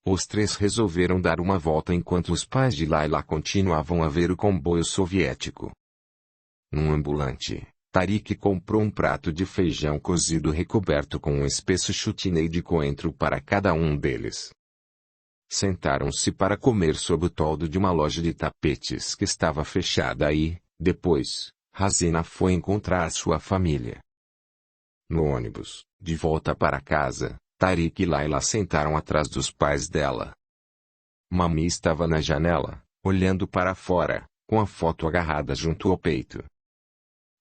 Os três resolveram dar uma volta enquanto os pais de Layla continuavam a ver o comboio soviético. Num ambulante, Tariq comprou um prato de feijão cozido recoberto com um espesso chutney de coentro para cada um deles. Sentaram-se para comer sob o toldo de uma loja de tapetes que estava fechada e, depois, Razina foi encontrar sua família. No ônibus, de volta para casa, Tariq e Layla sentaram atrás dos pais dela. Mami estava na janela, olhando para fora, com a foto agarrada junto ao peito.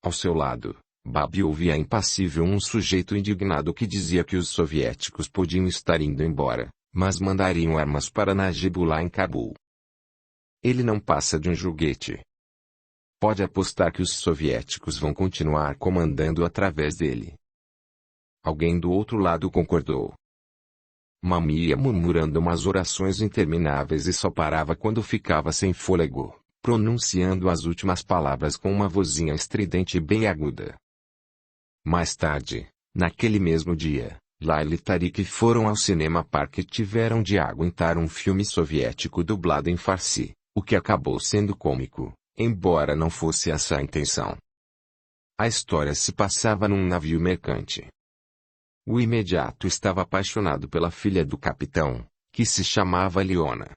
Ao seu lado, Babi ouvia impassível um sujeito indignado que dizia que os soviéticos podiam estar indo embora, mas mandariam armas para Najibullah em Cabul. Ele não passa de um joguete. Pode apostar que os soviéticos vão continuar comandando através dele. Alguém do outro lado concordou. Mami ia murmurando umas orações intermináveis e só parava quando ficava sem fôlego, pronunciando as últimas palavras com uma vozinha estridente e bem aguda. Mais tarde, naquele mesmo dia, Layla e Tariq foram ao Cinema Park e tiveram de aguentar um filme soviético dublado em Farsi, o que acabou sendo cômico, embora não fosse essa a intenção. A história se passava num navio mercante. O imediato estava apaixonado pela filha do capitão, que se chamava Leona.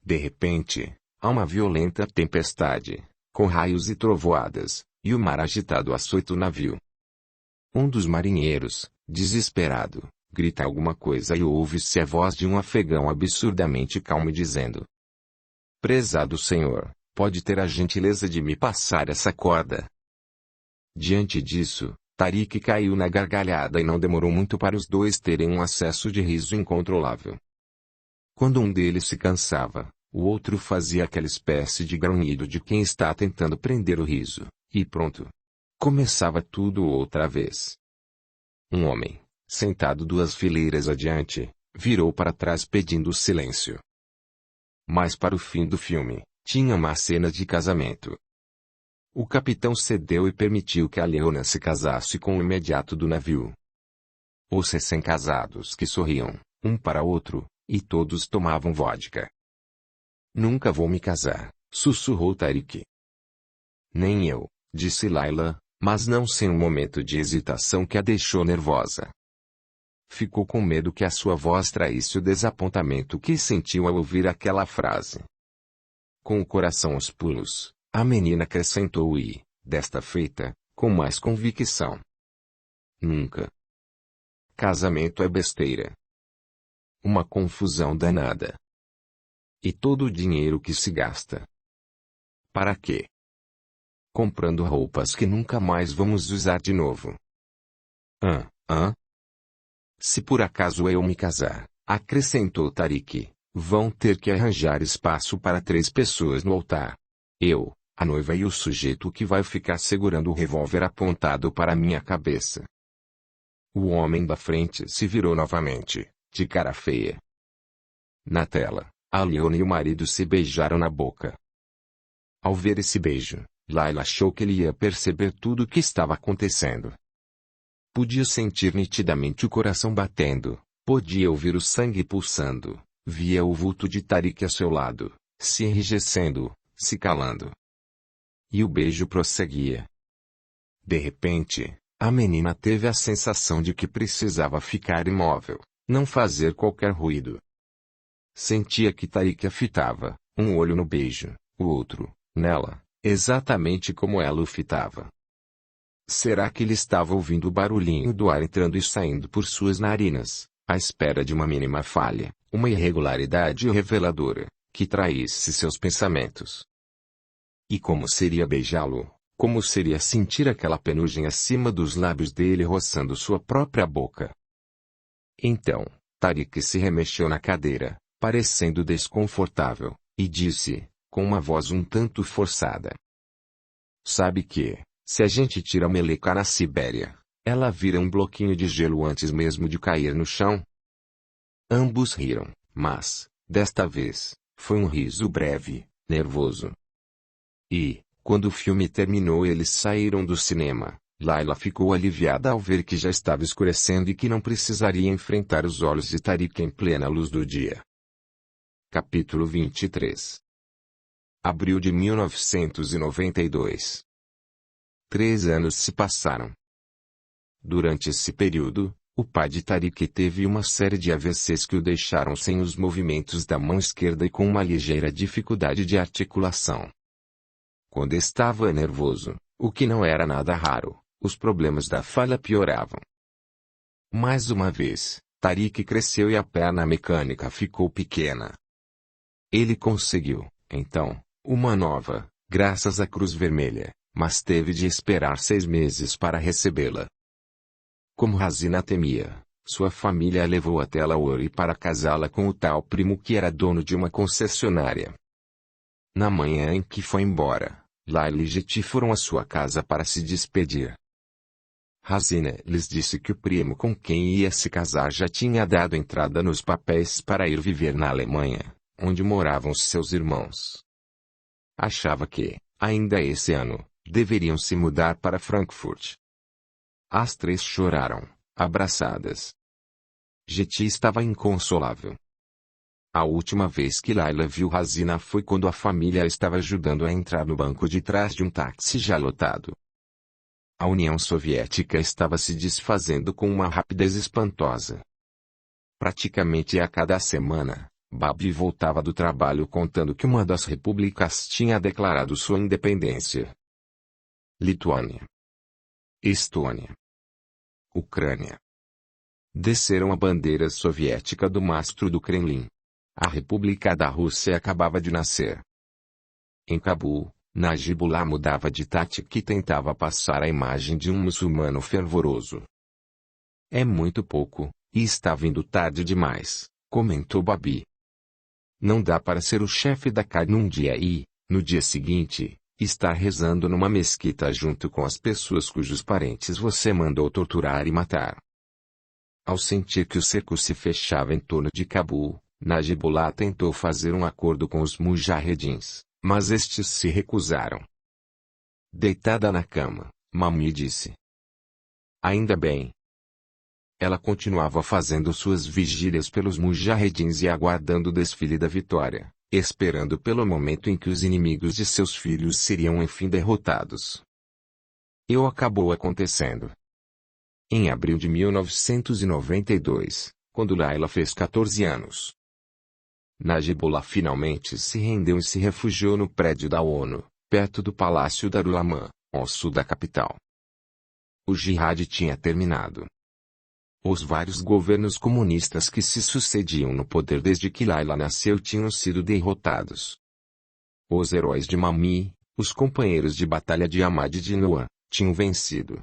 De repente, há uma violenta tempestade, com raios e trovoadas, e o mar agitado açoita o navio. Um dos marinheiros, desesperado, grita alguma coisa e ouve-se a voz de um afegão absurdamente calmo dizendo: "Prezado senhor, pode ter a gentileza de me passar essa corda?" Diante disso, Tariq caiu na gargalhada e não demorou muito para os dois terem um acesso de riso incontrolável. Quando um deles se cansava, o outro fazia aquela espécie de grunhido de quem está tentando prender o riso, e pronto. Começava tudo outra vez. Um homem, sentado 2 fileiras adiante, virou para trás pedindo silêncio. Mas para o fim do filme, tinha uma cena de casamento. O capitão cedeu e permitiu que a Leona se casasse com o imediato do navio. Os recém-casados que sorriam, um para outro, e todos tomavam vodka. "Nunca vou me casar", sussurrou Tariq. "Nem eu", disse Layla, mas não sem um momento de hesitação que a deixou nervosa. Ficou com medo que a sua voz traísse o desapontamento que sentiu ao ouvir aquela frase. Com o coração aos pulos, a menina acrescentou e, desta feita, com mais convicção: "Nunca. Casamento é besteira. Uma confusão danada. E todo o dinheiro que se gasta. Para quê? Comprando roupas que nunca mais vamos usar de novo." "Se por acaso eu me casar", acrescentou Tariq, "vão ter que arranjar espaço para 3 pessoas no altar. Eu, a noiva e o sujeito que vai ficar segurando o revólver apontado para minha cabeça." O homem da frente se virou novamente, de cara feia. Na tela, a Leona e o marido se beijaram na boca. Ao ver esse beijo, Layla achou que ele ia perceber tudo o que estava acontecendo. Podia sentir nitidamente o coração batendo, podia ouvir o sangue pulsando, via o vulto de Tariq a seu lado, se enrijecendo, se calando. E o beijo prosseguia. De repente, a menina teve a sensação de que precisava ficar imóvel, não fazer qualquer ruído. Sentia que Tariq a fitava, um olho no beijo, o outro, nela, exatamente como ela o fitava. Será que ele estava ouvindo o barulhinho do ar entrando e saindo por suas narinas, à espera de uma mínima falha, uma irregularidade reveladora, que traísse seus pensamentos? E como seria beijá-lo? Como seria sentir aquela penugem acima dos lábios dele roçando sua própria boca? Então, Tariq se remexeu na cadeira, parecendo desconfortável, e disse, com uma voz um tanto forçada: "Sabe que, se a gente tira a meleca na Sibéria, ela vira um bloquinho de gelo antes mesmo de cair no chão?" Ambos riram, mas, desta vez, foi um riso breve, nervoso. E, quando o filme terminou, eles saíram do cinema, Layla ficou aliviada ao ver que já estava escurecendo e que não precisaria enfrentar os olhos de Tariq em plena luz do dia. Capítulo 23. Abril de 1992. 3 anos se passaram. Durante esse período, o pai de Tariq teve uma série de AVCs que o deixaram sem os movimentos da mão esquerda e com uma ligeira dificuldade de articulação. Quando estava nervoso, o que não era nada raro, os problemas da fala pioravam. Mais uma vez, Tariq cresceu e a perna mecânica ficou pequena. Ele conseguiu, então, uma nova, graças à Cruz Vermelha, mas teve de esperar 6 meses para recebê-la. Como Razina temia, sua família a levou até Lahore para casá-la com o tal primo que era dono de uma concessionária. Na manhã em que foi embora, Layla e Jeti foram à sua casa para se despedir. Razina lhes disse que o primo com quem ia se casar já tinha dado entrada nos papéis para ir viver na Alemanha, onde moravam seus irmãos. Achava que, ainda esse ano, deveriam se mudar para Frankfurt. As 3 choraram, abraçadas. Jeti estava inconsolável. A última vez que Layla viu Razina foi quando a família estava ajudando a entrar no banco de trás de um táxi já lotado. A União Soviética estava se desfazendo com uma rapidez espantosa. Praticamente a cada semana, Babi voltava do trabalho contando que uma das repúblicas tinha declarado sua independência. Lituânia, Estônia, Ucrânia. Desceram a bandeira soviética do mastro do Kremlin. A República da Rússia acabava de nascer. Em Cabul, Najibullah mudava de tática e tentava passar a imagem de um muçulmano fervoroso. É muito pouco, e está vindo tarde demais, comentou Babi. Não dá para ser o chefe da CAD num dia e, no dia seguinte, estar rezando numa mesquita junto com as pessoas cujos parentes você mandou torturar e matar. Ao sentir que o cerco se fechava em torno de Cabul, Najibullah tentou fazer um acordo com os mujahedins, mas estes se recusaram. Deitada na cama, Mami disse: ainda bem. Ela continuava fazendo suas vigílias pelos mujahedins e aguardando o desfile da vitória, esperando pelo momento em que os inimigos de seus filhos seriam enfim derrotados. E acabou acontecendo. Em abril de 1992, quando Layla fez 14 anos, Najibullah finalmente se rendeu e se refugiou no prédio da ONU, perto do Palácio Darul Aman, ao sul da capital. O jihad tinha terminado. Os vários governos comunistas que se sucediam no poder desde que Layla nasceu tinham sido derrotados. Os heróis de Mami, os companheiros de batalha de Ahmad e de Noah, tinham vencido.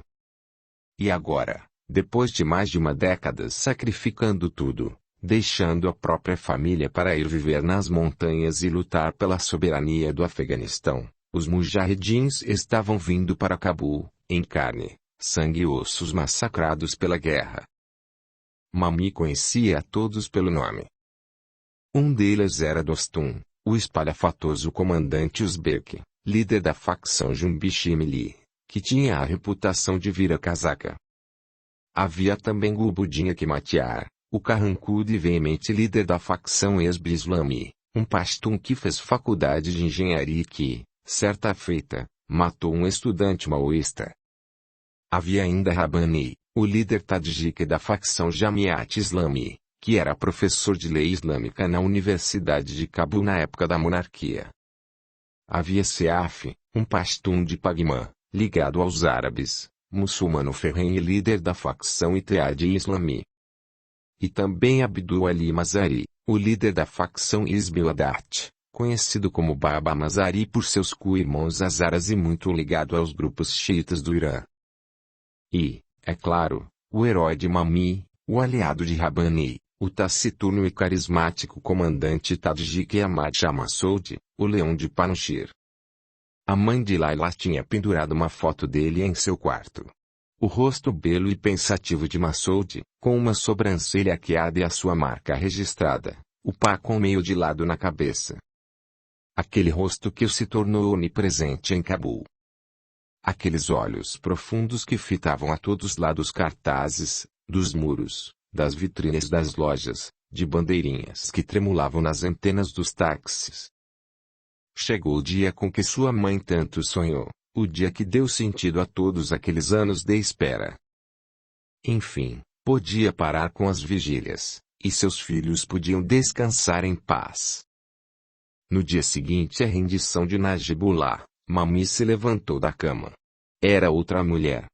E agora, depois de mais de uma década sacrificando tudo, deixando a própria família para ir viver nas montanhas e lutar pela soberania do Afeganistão, os mujahedins estavam vindo para Cabul, em carne, sangue e ossos massacrados pela guerra. Mami conhecia a todos pelo nome. Um deles era Dostum, o espalhafatoso comandante uzbek, líder da facção Jumbi-Shimili, que tinha a reputação de vira-casaca. Havia também Gulbuddin Hekmatyar, o carrancudo e veemente líder da facção Hezb Islami, um pashtun que fez faculdade de engenharia e que, certa feita, matou um estudante maoísta. Havia ainda Rabbani, o líder tadjik da facção Jamiat Islami, que era professor de lei islâmica na Universidade de Cabul na época da monarquia. Havia Seaf, um pashtun de Pagman, ligado aos árabes, muçulmano ferrenho e líder da facção Ittihad Islami. E também Abdul Ali Mazari, o líder da facção Hizb al-Da'at, conhecido como Baba Mazari por seus co-irmãos azaras e muito ligado aos grupos xiitas do Irã. E, é claro, o herói de Mami, o aliado de Rabbani, o taciturno e carismático comandante tadjik Ahmad Shah Massoud, o leão de Panjshir. A mãe de Layla tinha pendurado uma foto dele em seu quarto. O rosto belo e pensativo de Massoud, com uma sobrancelha arqueada e a sua marca registrada, o pá com meio de lado na cabeça. Aquele rosto que se tornou onipresente em Cabul. Aqueles olhos profundos que fitavam a todos lá dos cartazes, dos muros, das vitrines das lojas, de bandeirinhas que tremulavam nas antenas dos táxis. Chegou o dia com que sua mãe tanto sonhou, o dia que deu sentido a todos aqueles anos de espera. Enfim, podia parar com as vigílias, e seus filhos podiam descansar em paz. No dia seguinte à rendição de Najibullah, Mami se levantou da cama. Era outra mulher.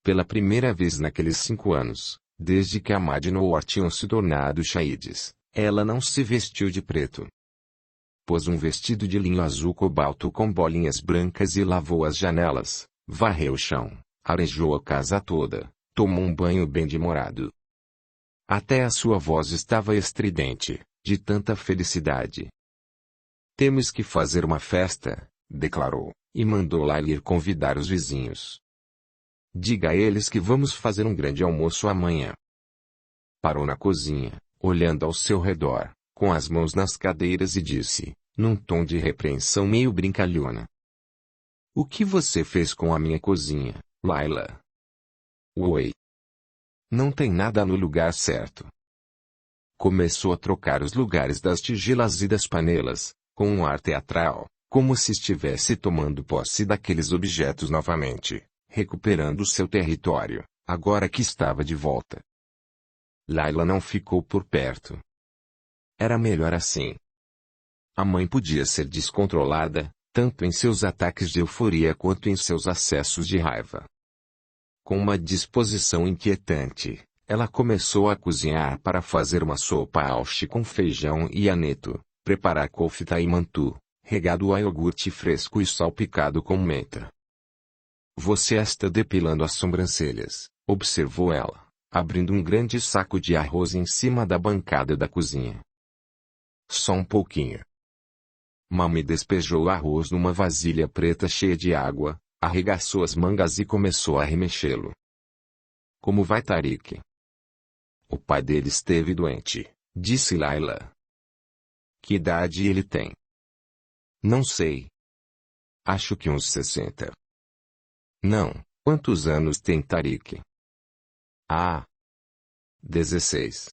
Pela primeira vez naqueles 5 anos, desde que Ahmad e Noor tinham se tornado shahides, ela não se vestiu de preto. Pôs um vestido de linho azul cobalto com bolinhas brancas e lavou as janelas, varreu o chão, arejou a casa toda, tomou um banho bem demorado. Até a sua voz estava estridente, de tanta felicidade. Temos que fazer uma festa, declarou, e mandou Laila ir convidar os vizinhos. Diga a eles que vamos fazer um grande almoço amanhã. Parou na cozinha, olhando ao seu redor, com as mãos nas cadeiras e disse, num tom de repreensão meio brincalhona: O que você fez com a minha cozinha, Laila? Oi. Não tem nada no lugar certo. Começou a trocar os lugares das tigelas e das panelas, com um ar teatral, como se estivesse tomando posse daqueles objetos novamente, recuperando seu território, agora que estava de volta. Laila não ficou por perto. Era melhor assim. A mãe podia ser descontrolada, tanto em seus ataques de euforia quanto em seus acessos de raiva. Com uma disposição inquietante, ela começou a cozinhar para fazer uma sopa aushi com feijão e aneto, preparar kofta e mantu, regado a iogurte fresco e salpicado com menta. Você está depilando as sobrancelhas, observou ela, abrindo um grande saco de arroz em cima da bancada da cozinha. Só um pouquinho. Mami despejou o arroz numa vasilha preta cheia de água, arregaçou as mangas e começou a remexê-lo. Como vai Tariq? O pai dele esteve doente, disse Laila. Que idade ele tem? Não sei. Acho que uns 60. Não, quantos anos tem Tariq? Ah. 16.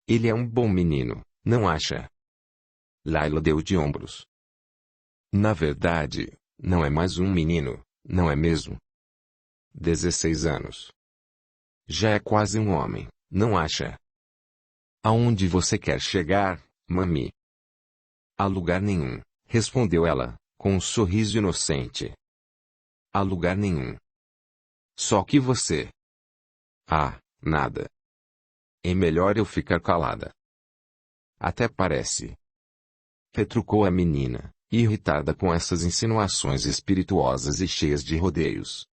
Ele é um bom menino, não acha? Laila deu de ombros. Na verdade, não é mais um menino, não é mesmo? 16 anos. Já é quase um homem, não acha? Aonde você quer chegar, Mami? A lugar nenhum, respondeu ela, com um sorriso inocente. A lugar nenhum. Só que você. Ah, nada. É melhor eu ficar calada. Até parece. Retrucou a menina, irritada com essas insinuações espirituosas e cheias de rodeios.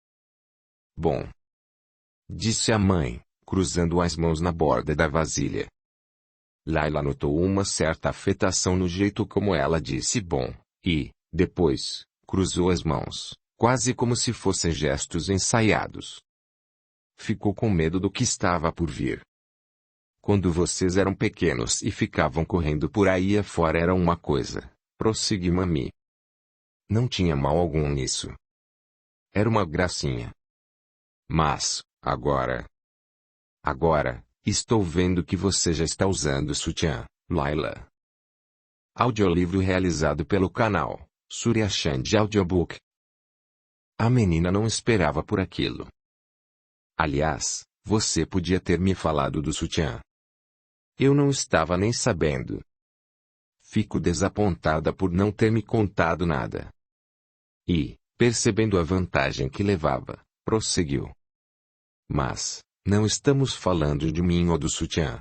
Bom. Disse a mãe, cruzando as mãos na borda da vasilha. Laila notou uma certa afetação no jeito como ela disse bom, e, depois, cruzou as mãos, quase como se fossem gestos ensaiados. Ficou com medo do que estava por vir. Quando vocês eram pequenos e ficavam correndo por aí afora era uma coisa, prossegui Mami. Não tinha mal algum nisso. Era uma gracinha. Mas, agora, estou vendo que você já está usando sutiã, Laila. Audiolivro realizado pelo canal Surya Chand Audiobook. A menina não esperava por aquilo. Aliás, você podia ter me falado do sutiã. Eu não estava nem sabendo. Fico desapontada por não ter me contado nada. E, percebendo a vantagem que levava, prosseguiu. Mas, não estamos falando de mim ou do sutiã.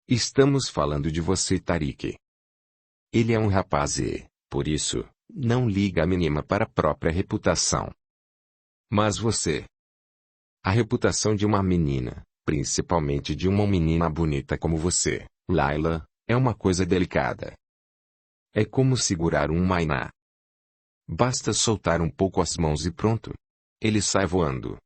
Estamos falando de você, Tariq. Ele é um rapaz e, por isso, não liga a mínima para a própria reputação. Mas você. A reputação de uma menina, principalmente de uma menina bonita como você, Laila, é uma coisa delicada. É como segurar um mainá. Basta soltar um pouco as mãos e pronto. Ele sai voando.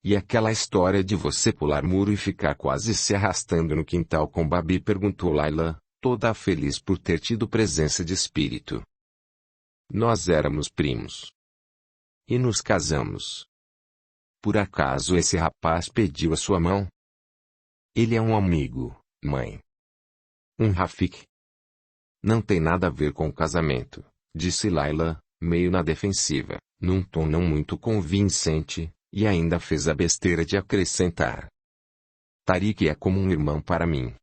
E aquela história de você pular muro e ficar quase se arrastando no quintal com Babi? Perguntou Laila, toda feliz por ter tido presença de espírito. Nós éramos primos. e nos casamos. Por acaso esse rapaz pediu a sua mão? Ele é um amigo, mãe. Um Rafik. Não tem nada a ver com o casamento, disse Layla, meio na defensiva, num tom não muito convincente, e ainda fez a besteira de acrescentar. Tariq é como um irmão para mim.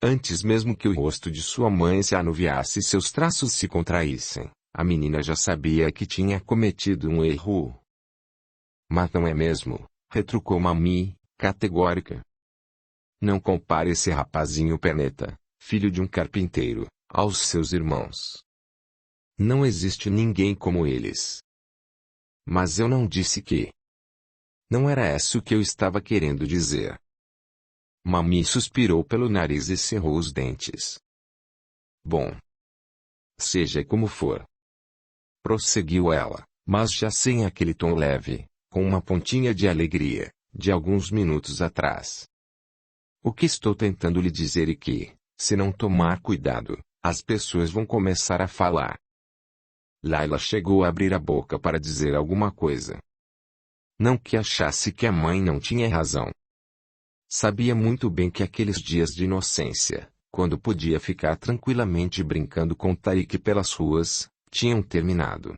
Antes mesmo que o rosto de sua mãe se anuviasse e seus traços se contraíssem, a menina já sabia que tinha cometido um erro. Mas não é mesmo, retrucou Mami, categórica. Não compare esse rapazinho peneta, filho de um carpinteiro, aos seus irmãos. Não existe ninguém como eles. Mas eu não disse que. Não era isso que eu estava querendo dizer. Mami suspirou pelo nariz e cerrou os dentes. Bom. Seja como for. Prosseguiu ela, mas já sem aquele tom leve, com uma pontinha de alegria, de alguns minutos atrás. O que estou tentando lhe dizer é que, se não tomar cuidado, as pessoas vão começar a falar. Layla chegou a abrir a boca para dizer alguma coisa. Não que achasse que a mãe não tinha razão. Sabia muito bem que aqueles dias de inocência, quando podia ficar tranquilamente brincando com Tariq pelas ruas, tinham terminado.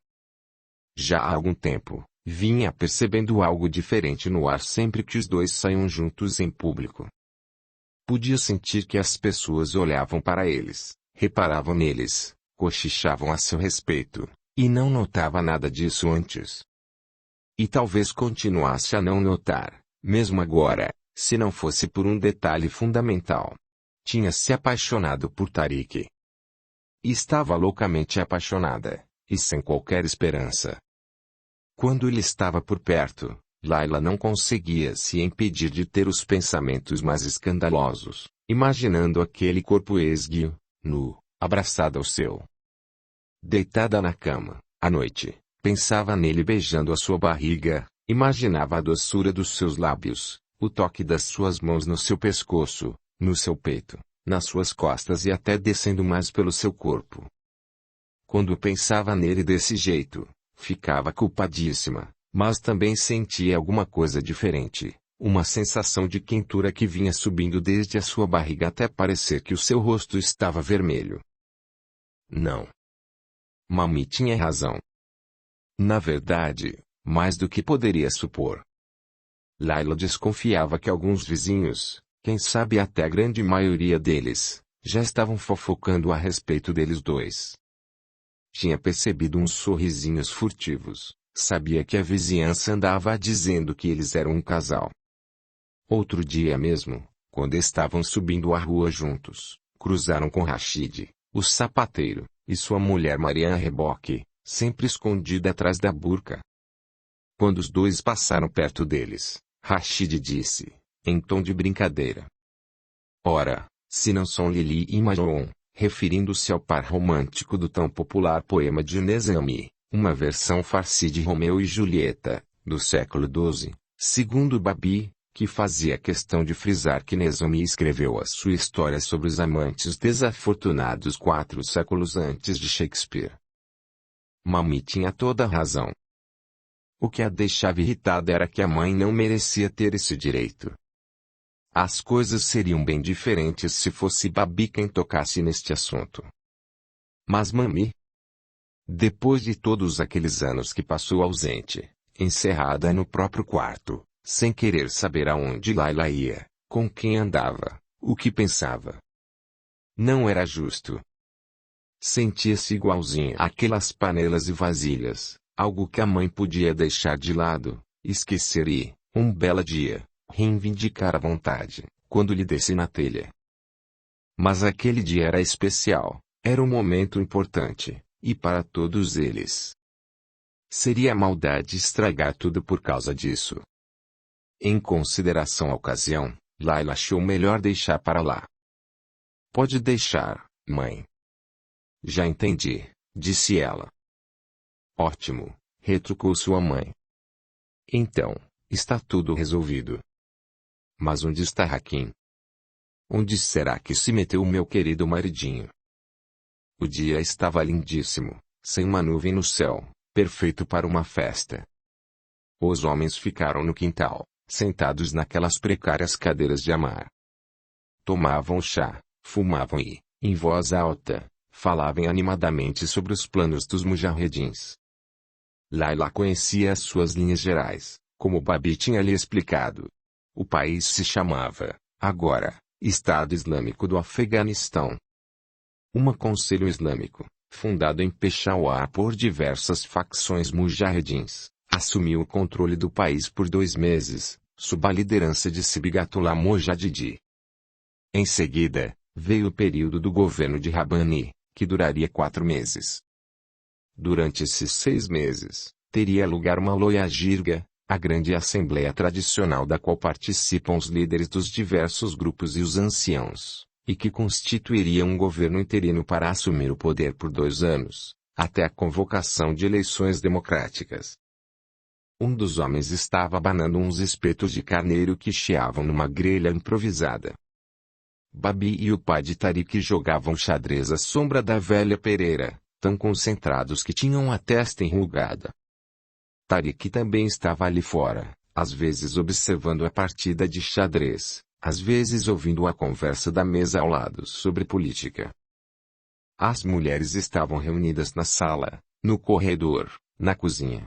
Já há algum tempo, vinha percebendo algo diferente no ar sempre que os dois saíam juntos em público. Podia sentir que as pessoas olhavam para eles, reparavam neles, cochichavam a seu respeito, e não notava nada disso antes. E talvez continuasse a não notar, mesmo agora, se não fosse por um detalhe fundamental. Tinha se apaixonado por Tariq. E estava loucamente apaixonada, e sem qualquer esperança. Quando ele estava por perto, Layla não conseguia se impedir de ter os pensamentos mais escandalosos, imaginando aquele corpo esguio, nu, abraçado ao seu. Deitada na cama, à noite, pensava nele beijando a sua barriga, imaginava a doçura dos seus lábios, o toque das suas mãos no seu pescoço, no seu peito, nas suas costas e até descendo mais pelo seu corpo. Quando pensava nele desse jeito, ficava culpadíssima, mas também sentia alguma coisa diferente, uma sensação de quentura que vinha subindo desde a sua barriga até parecer que o seu rosto estava vermelho. Não. Mami tinha razão. Na verdade, mais do que poderia supor. Layla desconfiava que alguns vizinhos, quem sabe até a grande maioria deles, já estavam fofocando a respeito deles dois. Tinha percebido uns sorrisinhos furtivos, sabia que a vizinhança andava dizendo que eles eram um casal. Outro dia mesmo, quando estavam subindo a rua juntos, cruzaram com Rashid, o sapateiro, e sua mulher Maria Reboque, sempre escondida atrás da burca. Quando os dois passaram perto deles, Rashid disse, em tom de brincadeira: Ora, se não são Lili e Majon, referindo-se ao par romântico do tão popular poema de Nezami, uma versão farsi de Romeu e Julieta, do século XII, segundo Babi, que fazia questão de frisar que Nezami escreveu a sua história sobre os amantes desafortunados 4 séculos antes de Shakespeare. Mami tinha toda a razão. O que a deixava irritada era que a mãe não merecia ter esse direito. As coisas seriam bem diferentes se fosse Babi quem tocasse neste assunto. Mas Mami, depois de todos aqueles anos que passou ausente, encerrada no próprio quarto, sem querer saber aonde Layla ia, com quem andava, o que pensava, não era justo. Sentia-se igualzinha àquelas panelas e vasilhas, algo que a mãe podia deixar de lado, esquecer e, um belo dia, reivindicar à vontade, quando lhe desse na telha. Mas aquele dia era especial, era um momento importante, e para todos eles. Seria maldade estragar tudo por causa disso. Em consideração à ocasião, Layla achou melhor deixar para lá. Pode deixar, mãe. Já entendi, disse ela. Ótimo, retrucou sua mãe. Então, está tudo resolvido. Mas onde está Hakim? Onde será que se meteu o meu querido maridinho? O dia estava lindíssimo, sem uma nuvem no céu, perfeito para uma festa. Os homens ficaram no quintal, sentados naquelas precárias cadeiras de amar. Tomavam chá, fumavam e, em voz alta, falavam animadamente sobre os planos dos mujahedins. Laila conhecia as suas linhas gerais, como Babi tinha lhe explicado. O país se chamava, agora, Estado Islâmico do Afeganistão. Conselho Islâmico, fundado em Peshawar por diversas facções mujahedins, assumiu o controle do país por 2 meses, sob a liderança de Sibghatullah Mojadidi. Em seguida, veio o período do governo de Rabbani, que duraria 4 meses. Durante esses 6 meses, teria lugar uma Loya Jirga, a grande assembleia tradicional da qual participam os líderes dos diversos grupos e os anciãos, e que constituiria um governo interino para assumir o poder por 2 anos, até a convocação de eleições democráticas. Um dos homens estava abanando uns espetos de carneiro que chiavam numa grelha improvisada. Babi e o pai de Tariq jogavam xadrez à sombra da velha pereira, tão concentrados que tinham a testa enrugada. Tariq também estava ali fora, às vezes observando a partida de xadrez, às vezes ouvindo a conversa da mesa ao lado sobre política. As mulheres estavam reunidas na sala, no corredor, na cozinha.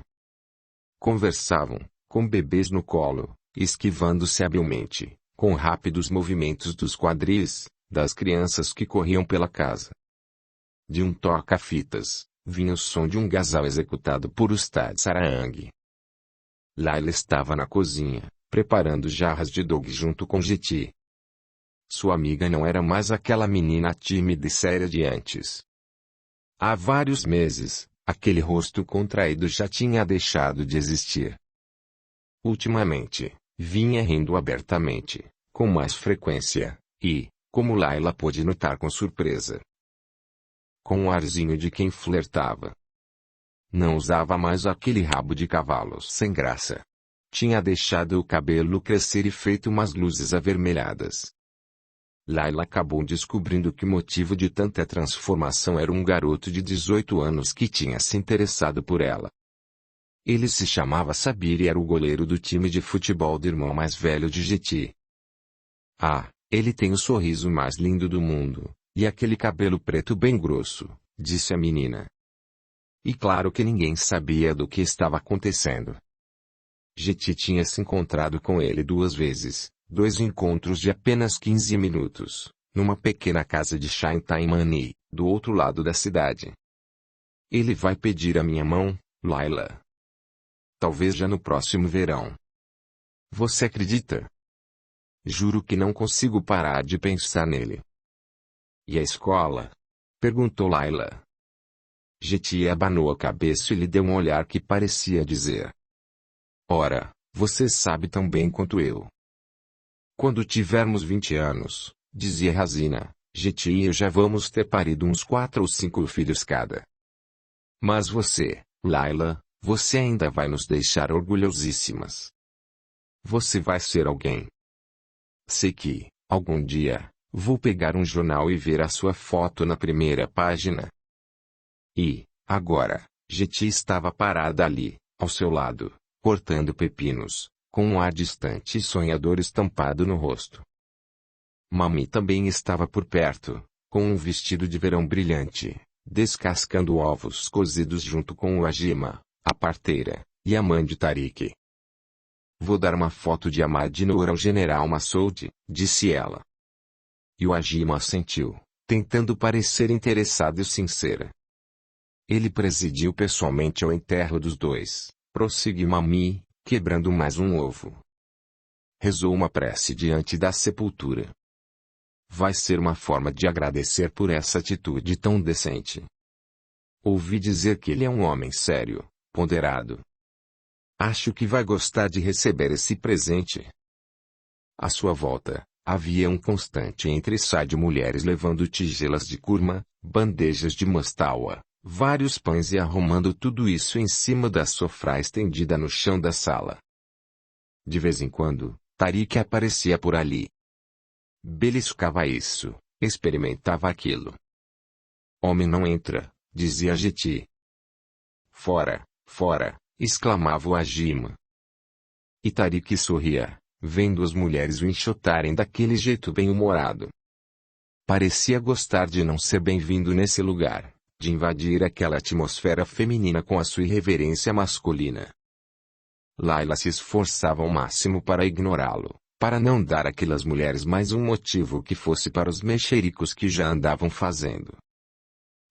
Conversavam, com bebês no colo, esquivando-se habilmente, com rápidos movimentos dos quadris, das crianças que corriam pela casa. De um toca-fitas, vinha o som de um ghazal executado por Ustad Sarang. Laila estava na cozinha, preparando jarras de dog junto com Jeti. Sua amiga não era mais aquela menina tímida e séria de antes. Há vários meses, aquele rosto contraído já tinha deixado de existir. Ultimamente, vinha rindo abertamente, com mais frequência, e, como Laila pôde notar com surpresa, com um arzinho de quem flertava. Não usava mais aquele rabo de cavalo sem graça. Tinha deixado o cabelo crescer e feito umas luzes avermelhadas. Laila acabou descobrindo que o motivo de tanta transformação era um garoto de 18 anos que tinha se interessado por ela. Ele se chamava Sabir e era o goleiro do time de futebol do irmão mais velho de Jeti. Ah, ele tem o sorriso mais lindo do mundo, e aquele cabelo preto bem grosso, disse a menina. E claro que ninguém sabia do que estava acontecendo. Jeti tinha se encontrado com ele 2 vezes, 2 encontros de apenas 15 minutos, numa pequena casa de chá em Taimani, do outro lado da cidade. Ele vai pedir a minha mão, Laila. Talvez já no próximo verão. Você acredita? Juro que não consigo parar de pensar nele. E a escola? Perguntou Laila. Jeti abanou a cabeça e lhe deu um olhar que parecia dizer: ora, você sabe tão bem quanto eu. Quando tivermos 20 anos, dizia Razina, Jeti e eu já vamos ter parido uns 4 ou 5 filhos cada. Mas você, Laila, você ainda vai nos deixar orgulhosíssimas. Você vai ser alguém. Sei que, algum dia, vou pegar um jornal e ver a sua foto na primeira página. E, agora, Jeti estava parada ali, ao seu lado, cortando pepinos, com um ar distante e sonhador estampado no rosto. Mami também estava por perto, com um vestido de verão brilhante, descascando ovos cozidos junto com o Ajima, a parteira, e a mãe de Tariq. Vou dar uma foto de Ahmad Noor ao general Massoud, disse ela. E o Ajima assentiu, tentando parecer interessado e sincera. Ele presidiu pessoalmente ao enterro dos 2, prosseguiu Mami, quebrando mais um ovo. Rezou uma prece diante da sepultura. Vai ser uma forma de agradecer por essa atitude tão decente. Ouvi dizer que ele é um homem sério, ponderado. Acho que vai gostar de receber esse presente. À sua volta, havia um constante entre-sai de mulheres levando tigelas de curma, bandejas de mastawa, vários pães e arrumando tudo isso em cima da sofá estendida no chão da sala. De vez em quando, Tariq aparecia por ali. Beliscava isso, experimentava aquilo. Homem não entra, dizia Jeti. Fora, Fora! Exclamava o Agima. E Tariq sorria, vendo as mulheres o enxotarem daquele jeito bem-humorado. Parecia gostar de não ser bem-vindo nesse lugar, de invadir aquela atmosfera feminina com a sua irreverência masculina. Layla se esforçava ao máximo para ignorá-lo, para não dar àquelas mulheres mais um motivo que fosse para os mexericos que já andavam fazendo.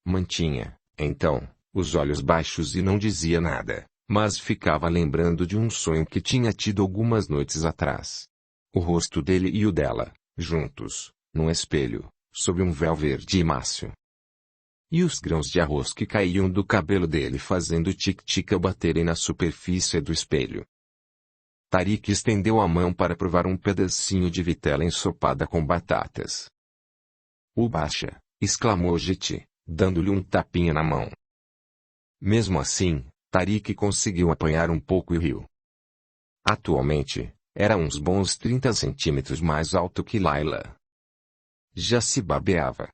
Mantinha, então, os olhos baixos e não dizia nada, mas ficava lembrando de um sonho que tinha tido algumas noites atrás. O rosto dele e o dela, juntos, num espelho, sob um véu verde e mácio. E os grãos de arroz que caíam do cabelo dele fazendo tic-tic ao baterem na superfície do espelho. Tariq estendeu a mão para provar um pedacinho de vitela ensopada com batatas. Baixa! Exclamou Jeti, dando-lhe um tapinha na mão. Mesmo assim, Tariq conseguiu apanhar um pouco e riu. Atualmente, era uns bons 30 centímetros mais alto que Layla. Já se babeava.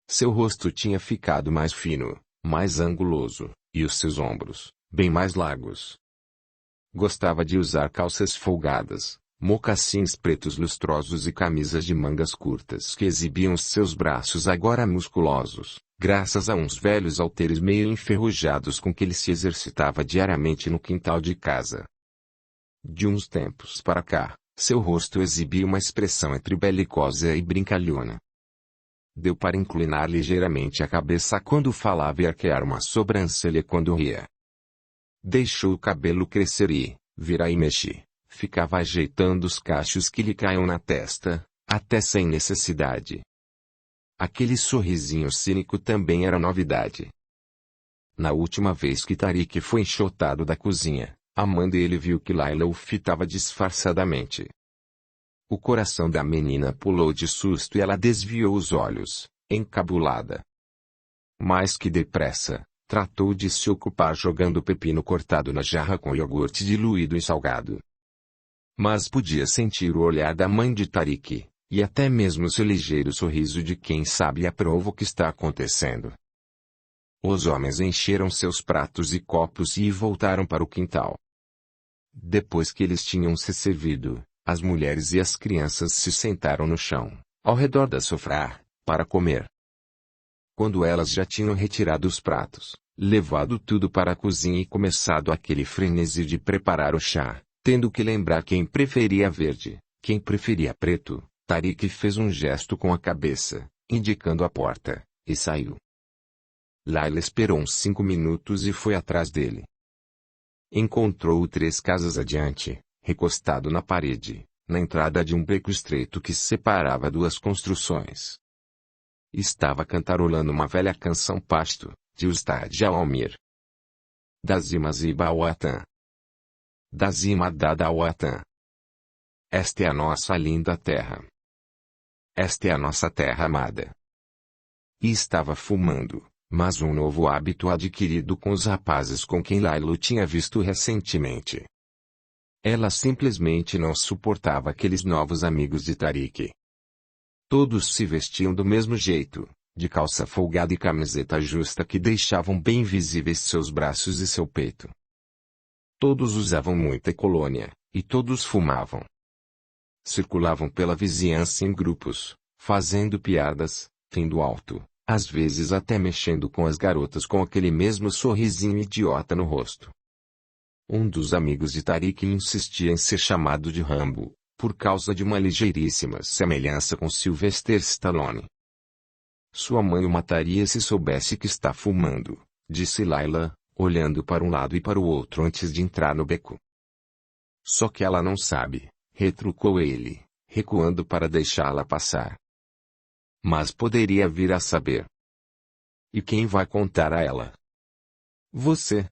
Seu rosto tinha ficado mais fino, mais anguloso, e os seus ombros, bem mais largos. Gostava de usar calças folgadas, mocassins pretos lustrosos e camisas de mangas curtas que exibiam seus braços agora musculosos, graças a uns velhos halteres meio enferrujados com que ele se exercitava diariamente no quintal de casa. De uns tempos para cá, seu rosto exibia uma expressão entre belicosa e brincalhona. Deu para inclinar ligeiramente a cabeça quando falava e arquear uma sobrancelha quando ria. Deixou o cabelo crescer e, vira e mexe, ficava ajeitando os cachos que lhe caíam na testa, até sem necessidade. Aquele sorrisinho cínico também era novidade. Na última vez que Tariq foi enxotado da cozinha, a mãe dele viu que Layla o fitava disfarçadamente. O coração da menina pulou de susto e ela desviou os olhos, encabulada. Mais que depressa, tratou de se ocupar jogando pepino cortado na jarra com iogurte diluído e salgado. Mas podia sentir o olhar da mãe de Tariq, e até mesmo seu ligeiro sorriso de quem sabe aprova o que está acontecendo. Os homens encheram seus pratos e copos e voltaram para o quintal. Depois que eles tinham se servido, as mulheres e as crianças se sentaram no chão, ao redor da sofá, para comer. Quando elas já tinham retirado os pratos, levado tudo para a cozinha e começado aquele frenesi de preparar o chá, tendo que lembrar quem preferia verde, quem preferia preto, Tariq fez um gesto com a cabeça, indicando a porta, e saiu. Layla esperou uns 5 minutos e foi atrás dele. Encontrou-o 3 casas adiante, recostado na parede, na entrada de um beco estreito que separava 2 construções. Estava cantarolando uma velha canção pasto, de Ustad Almir. Dazima Zibawatan. Dazima Dadawatan. Esta é a nossa linda terra. Esta é a nossa terra amada. E estava fumando, mas um novo hábito adquirido com os rapazes com quem Layla tinha visto recentemente. Ela simplesmente não suportava aqueles novos amigos de Tariq. Todos se vestiam do mesmo jeito, de calça folgada e camiseta justa que deixavam bem visíveis seus braços e seu peito. Todos usavam muita colônia, e todos fumavam. Circulavam pela vizinhança em grupos, fazendo piadas, rindo alto, às vezes até mexendo com as garotas com aquele mesmo sorrisinho idiota no rosto. Um dos amigos de Tariq insistia em ser chamado de Rambo, por causa de uma ligeiríssima semelhança com Sylvester Stallone. Sua mãe o mataria se soubesse que está fumando, disse Layla, olhando para um lado e para o outro antes de entrar no beco. Só que ela não sabe, retrucou ele, recuando para deixá-la passar. Mas poderia vir a saber. E quem vai contar a ela? Você.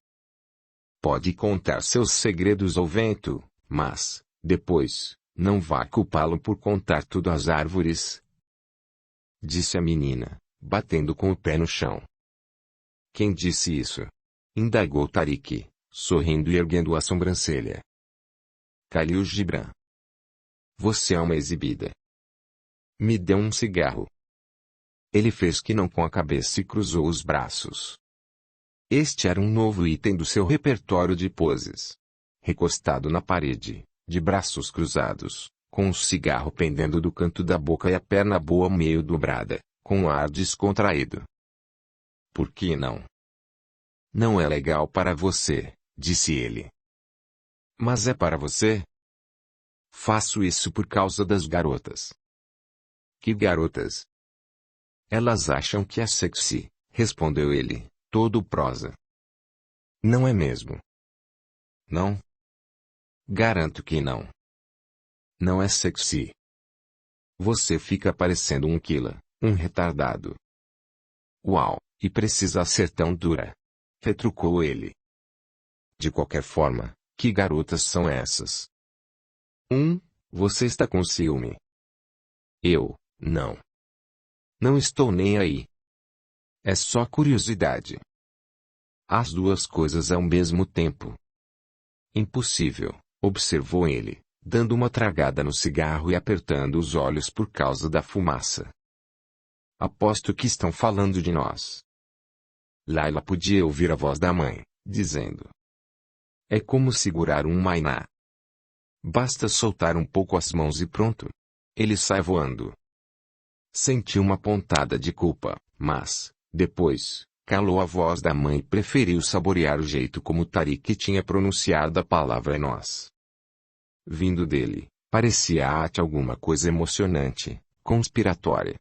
Pode contar seus segredos ao vento, mas, depois, não vá culpá-lo por contar tudo às árvores. Disse a menina, batendo com o pé no chão. Quem disse isso? Indagou Tariq, sorrindo e erguendo a sobrancelha. Khalil Gibran. Você é uma exibida. Me dê um cigarro. Ele fez que não com a cabeça e cruzou os braços. Este era um novo item do seu repertório de poses. Recostado na parede, de braços cruzados, com um cigarro pendendo do canto da boca e a perna boa meio dobrada, com um ar descontraído. Por que não? Não é legal para você, disse ele. Mas é para você? Faço isso por causa das garotas. Que garotas? Elas acham que é sexy, respondeu ele, todo prosa. Não é mesmo? Não? Garanto que não. Não é sexy. Você fica parecendo um quila, um retardado. Uau, e precisa ser tão dura. Retrucou ele. De qualquer forma, que garotas são essas? Você está com ciúme. Eu, não. Não estou nem aí. É só curiosidade. As duas coisas ao mesmo tempo. Impossível, observou ele, dando uma tragada no cigarro e apertando os olhos por causa da fumaça. Aposto que estão falando de nós. Layla podia ouvir a voz da mãe, dizendo. É como segurar um mainá. Basta soltar um pouco as mãos e pronto. Ele sai voando. Sentiu uma pontada de culpa, mas, depois, calou a voz da mãe e preferiu saborear o jeito como Tariq tinha pronunciado a palavra nós. Vindo dele, parecia alguma coisa emocionante, conspiratória.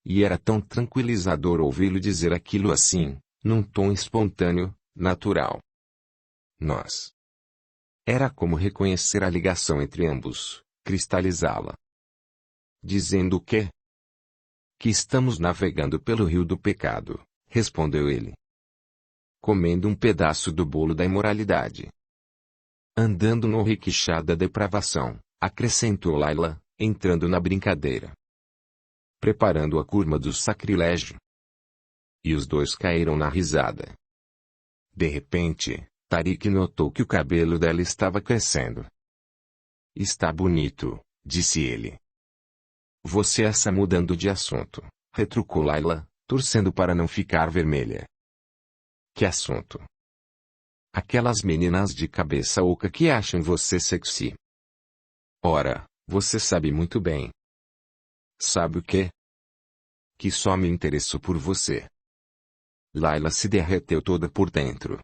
E era tão tranquilizador ouvi-lo dizer aquilo assim, num tom espontâneo, natural. Nós. Era como reconhecer a ligação entre ambos, cristalizá-la. Dizendo o quê? Que estamos navegando pelo rio do pecado, respondeu ele. Comendo um pedaço do bolo da imoralidade. Andando no riquixá da depravação, acrescentou Layla, entrando na brincadeira. Preparando a curva do sacrilégio. E os dois caíram na risada. De repente, Tariq notou que o cabelo dela estava crescendo. Está bonito, disse ele. Você está mudando de assunto, retrucou Layla, torcendo para não ficar vermelha. Que assunto? Aquelas meninas de cabeça oca que acham você sexy. Ora, você sabe muito bem. Sabe o quê? Que só me interesso por você. Layla se derreteu toda por dentro.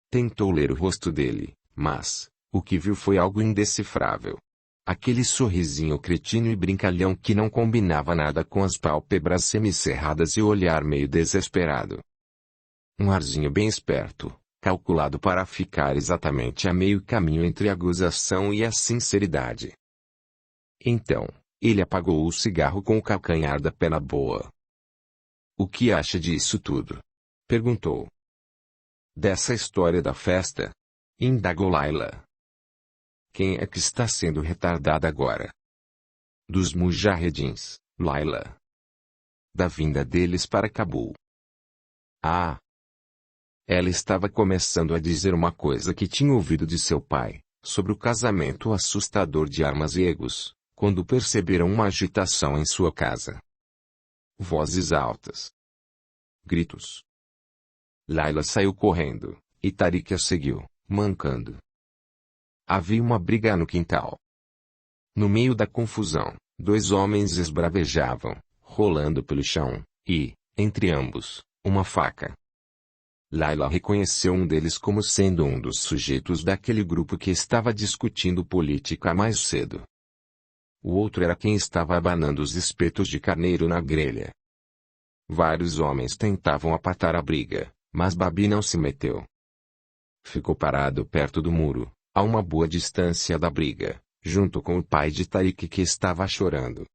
Tentou ler o rosto dele, mas, o que viu foi algo indecifrável. Aquele sorrisinho cretino e brincalhão que não combinava nada com as pálpebras semicerradas e o olhar meio desesperado. Um arzinho bem esperto, calculado para ficar exatamente a meio caminho entre a gozação e a sinceridade. Então, ele apagou o cigarro com o calcanhar da perna boa. O que acha disso tudo? Perguntou. Dessa história da festa? Indagou Layla. Quem é que está sendo retardada agora? Dos mujahedins, Layla. Da vinda deles para Cabul. Ah! Ela estava começando a dizer uma coisa que tinha ouvido de seu pai, sobre o casamento assustador de armas e egos, quando perceberam uma agitação em sua casa. Vozes altas. Gritos. Layla saiu correndo, e Tariq a seguiu, mancando. Havia uma briga no quintal. No meio da confusão, dois homens esbravejavam, rolando pelo chão, e, entre ambos, uma faca. Layla reconheceu um deles como sendo um dos sujeitos daquele grupo que estava discutindo política mais cedo. O outro era quem estava abanando os espetos de carneiro na grelha. Vários homens tentavam apartar a briga, mas Babi não se meteu. Ficou parado perto do muro, a uma boa distância da briga, junto com o pai de Tariq que estava chorando.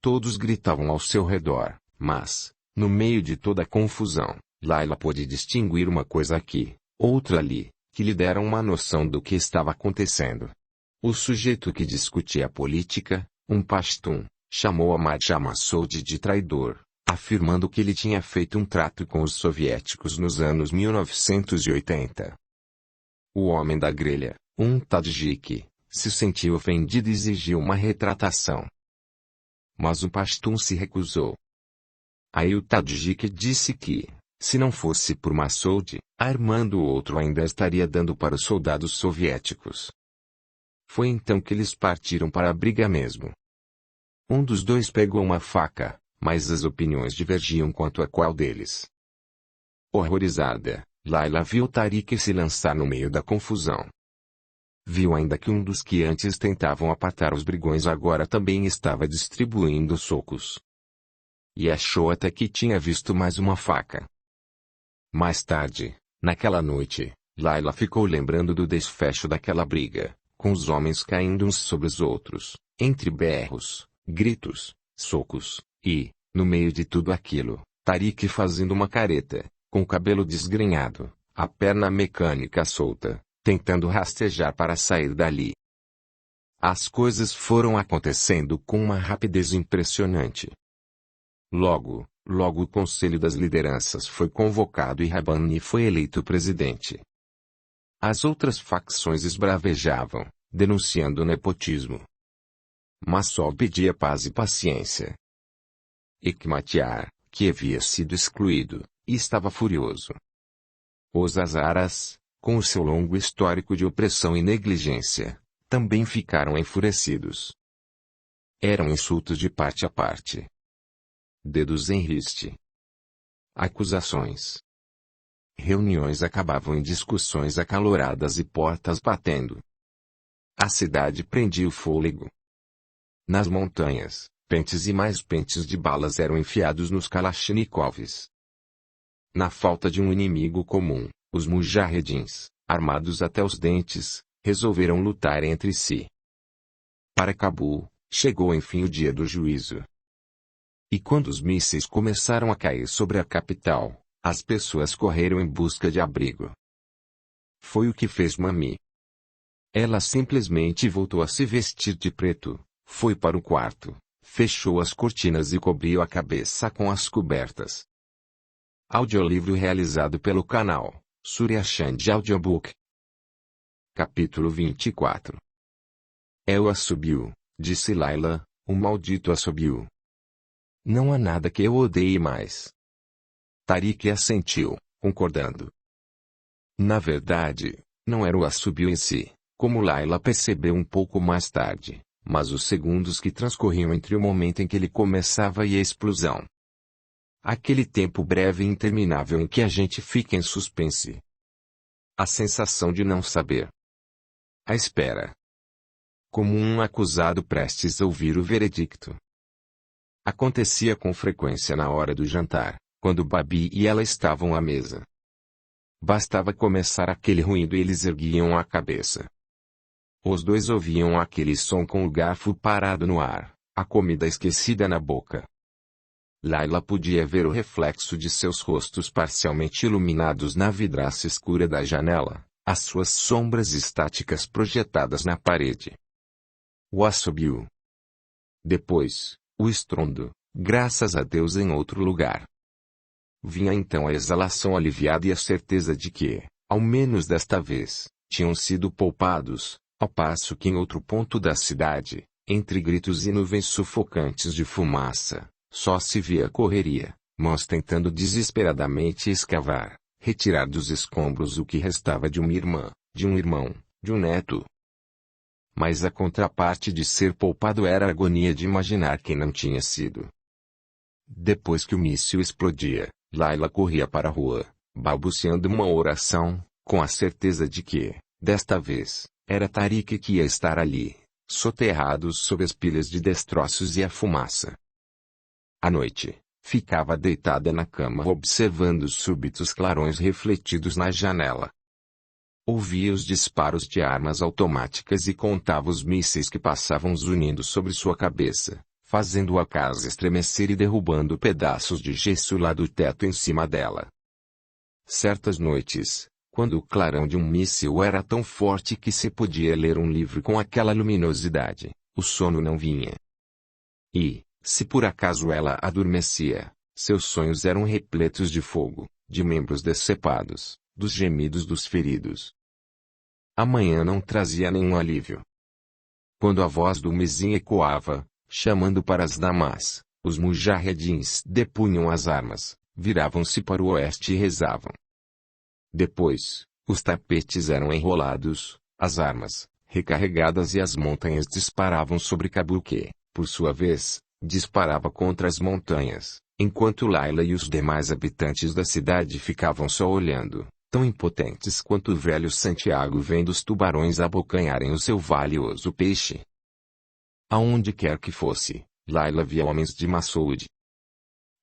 Todos gritavam ao seu redor, mas, no meio de toda a confusão, Layla pôde distinguir uma coisa aqui, outra ali, que lhe deram uma noção do que estava acontecendo. O sujeito que discutia a política, um pastum, chamou Ahmad Shah Massoud de traidor, afirmando que ele tinha feito um trato com os soviéticos nos anos 1980. O homem da grelha, um tadjik, se sentiu ofendido e exigiu uma retratação. Mas o pastum se recusou. Aí o tadjik disse que, Se não fosse por Massoud, armando o outro ainda estaria dando para os soldados soviéticos. Foi então que eles partiram para a briga mesmo. Um dos dois pegou uma faca, mas as opiniões divergiam quanto a qual deles. Horrorizada, Layla viu Tariq se lançar no meio da confusão. Viu ainda que um dos que antes tentavam apartar os brigões agora também estava distribuindo socos. E achou até que tinha visto mais uma faca. Mais tarde, naquela noite, Layla ficou lembrando do desfecho daquela briga, com os homens caindo uns sobre os outros, entre berros, gritos, socos, e, no meio de tudo aquilo, Tariq fazendo uma careta, com o cabelo desgrenhado, a perna mecânica solta, tentando rastejar para sair dali. As coisas foram acontecendo com uma rapidez impressionante. Logo o Conselho das Lideranças foi convocado e Rabbani foi eleito presidente. As outras facções esbravejavam, denunciando o nepotismo. Massoud pedia paz e paciência. Hekmatyar, que havia sido excluído, estava furioso. Os Hazaras, com o seu longo histórico de opressão e negligência, também ficaram enfurecidos. Eram insultos de parte a parte. Dedos em riste. Acusações. Reuniões acabavam em discussões acaloradas e portas batendo. A cidade prendia o fôlego. Nas montanhas, pentes e mais pentes de balas eram enfiados nos Kalashnikovs. Na falta de um inimigo comum, os mujahedins, armados até os dentes, resolveram lutar entre si. Para Cabul, chegou enfim o dia do juízo. E quando os mísseis começaram a cair sobre a capital, as pessoas correram em busca de abrigo. Foi o que fez Mami. Ela simplesmente voltou a se vestir de preto, foi para o quarto, fechou as cortinas e cobriu a cabeça com as cobertas. Audiolivro realizado pelo canal Surya Chand Audiobook. Capítulo 24. É o assobio, disse Layla, o maldito assobio. Não há nada que eu odeie mais. Tariq assentiu, concordando. Na verdade, não era o assobio em si, como Layla percebeu um pouco mais tarde, mas os segundos que transcorriam entre o momento em que ele começava e a explosão. Aquele tempo breve e interminável em que a gente fica em suspense. A sensação de não saber. A espera. Como um acusado prestes a ouvir o veredicto. Acontecia com frequência na hora do jantar, quando Babi e ela estavam à mesa. Bastava começar aquele ruído e eles erguiam a cabeça. Os dois ouviam aquele som com o garfo parado no ar, a comida esquecida na boca. Layla podia ver o reflexo de seus rostos parcialmente iluminados na vidraça escura da janela, as suas sombras estáticas projetadas na parede. O assobio. Depois, o estrondo, graças a Deus em outro lugar. Vinha então a exalação aliviada e a certeza de que, ao menos desta vez, tinham sido poupados, ao passo que em outro ponto da cidade, entre gritos e nuvens sufocantes de fumaça, só se via correria, mãos tentando desesperadamente escavar, retirar dos escombros o que restava de uma irmã, de um irmão, de um neto. Mas a contraparte de ser poupado era a agonia de imaginar quem não tinha sido. Depois que o míssil explodia, Layla corria para a rua, balbuciando uma oração, com a certeza de que, desta vez, era Tariq que ia estar ali, soterrado sob as pilhas de destroços e a fumaça. À noite, ficava deitada na cama observando os súbitos clarões refletidos na janela. Ouvia os disparos de armas automáticas e contava os mísseis que passavam zunindo sobre sua cabeça, fazendo a casa estremecer e derrubando pedaços de gesso lá do teto em cima dela. Certas noites, quando o clarão de um míssil era tão forte que se podia ler um livro com aquela luminosidade, o sono não vinha. E, se por acaso ela adormecia, seus sonhos eram repletos de fogo, de membros decepados, dos gemidos dos feridos. A manhã não trazia nenhum alívio. Quando a voz do Mizin ecoava, chamando para as damas, os mujahedins depunham as armas, viravam-se para o oeste e rezavam. Depois, os tapetes eram enrolados, as armas, recarregadas e as montanhas disparavam sobre Cabul que, por sua vez, disparava contra as montanhas, enquanto Layla e os demais habitantes da cidade ficavam só olhando, tão impotentes quanto o velho Santiago vendo os tubarões abocanharem o seu valioso peixe. Aonde quer que fosse, Layla via homens de Massoud.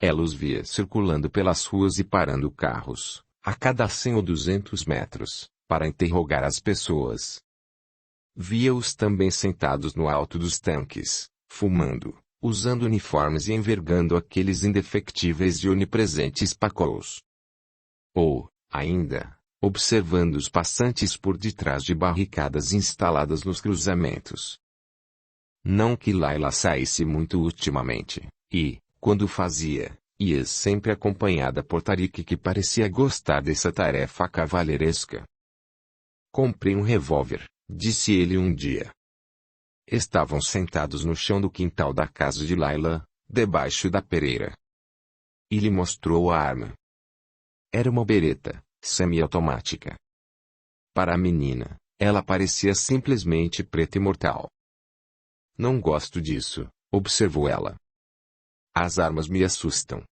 Ela os via circulando pelas ruas e parando carros, a cada 100 ou 200 metros, para interrogar as pessoas. Via-os também sentados no alto dos tanques, fumando, usando uniformes e envergando aqueles indefectíveis e onipresentes pacous. Ou, ainda, observando os passantes por detrás de barricadas instaladas nos cruzamentos. Não que Layla saísse muito ultimamente, e, quando fazia, ia sempre acompanhada por Tariq que parecia gostar dessa tarefa cavalheiresca. Comprei um revólver, disse ele um dia. Estavam sentados no chão do quintal da casa de Layla, debaixo da pereira. E lhe mostrou a arma. Era uma beretta, semiautomática. Para a menina, ela parecia simplesmente preta e mortal. Não gosto disso, observou ela. As armas me assustam.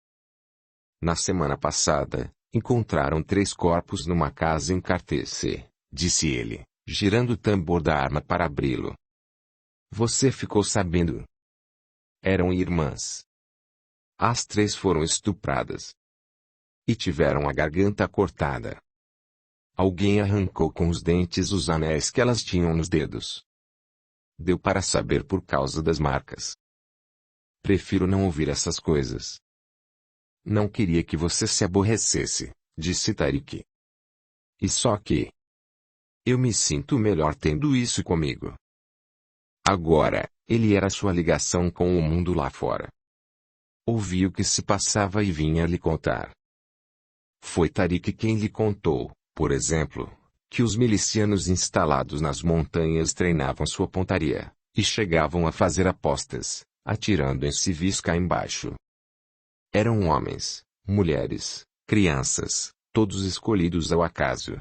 Na semana passada, encontraram 3 corpos numa casa em Cartece, disse ele, girando o tambor da arma para abri-lo. Você ficou sabendo? Eram irmãs. As 3 foram estupradas. E tiveram a garganta cortada. Alguém arrancou com os dentes os anéis que elas tinham nos dedos. Deu para saber por causa das marcas. Prefiro não ouvir essas coisas. Não queria que você se aborrecesse, disse Tariq. E só que eu me sinto melhor tendo isso comigo. Agora, ele era sua ligação com o mundo lá fora. Ouvi o que se passava e vinha lhe contar. Foi Tariq quem lhe contou, por exemplo, que os milicianos instalados nas montanhas treinavam sua pontaria, e chegavam a fazer apostas, atirando em civis cá embaixo. Eram homens, mulheres, crianças, todos escolhidos ao acaso.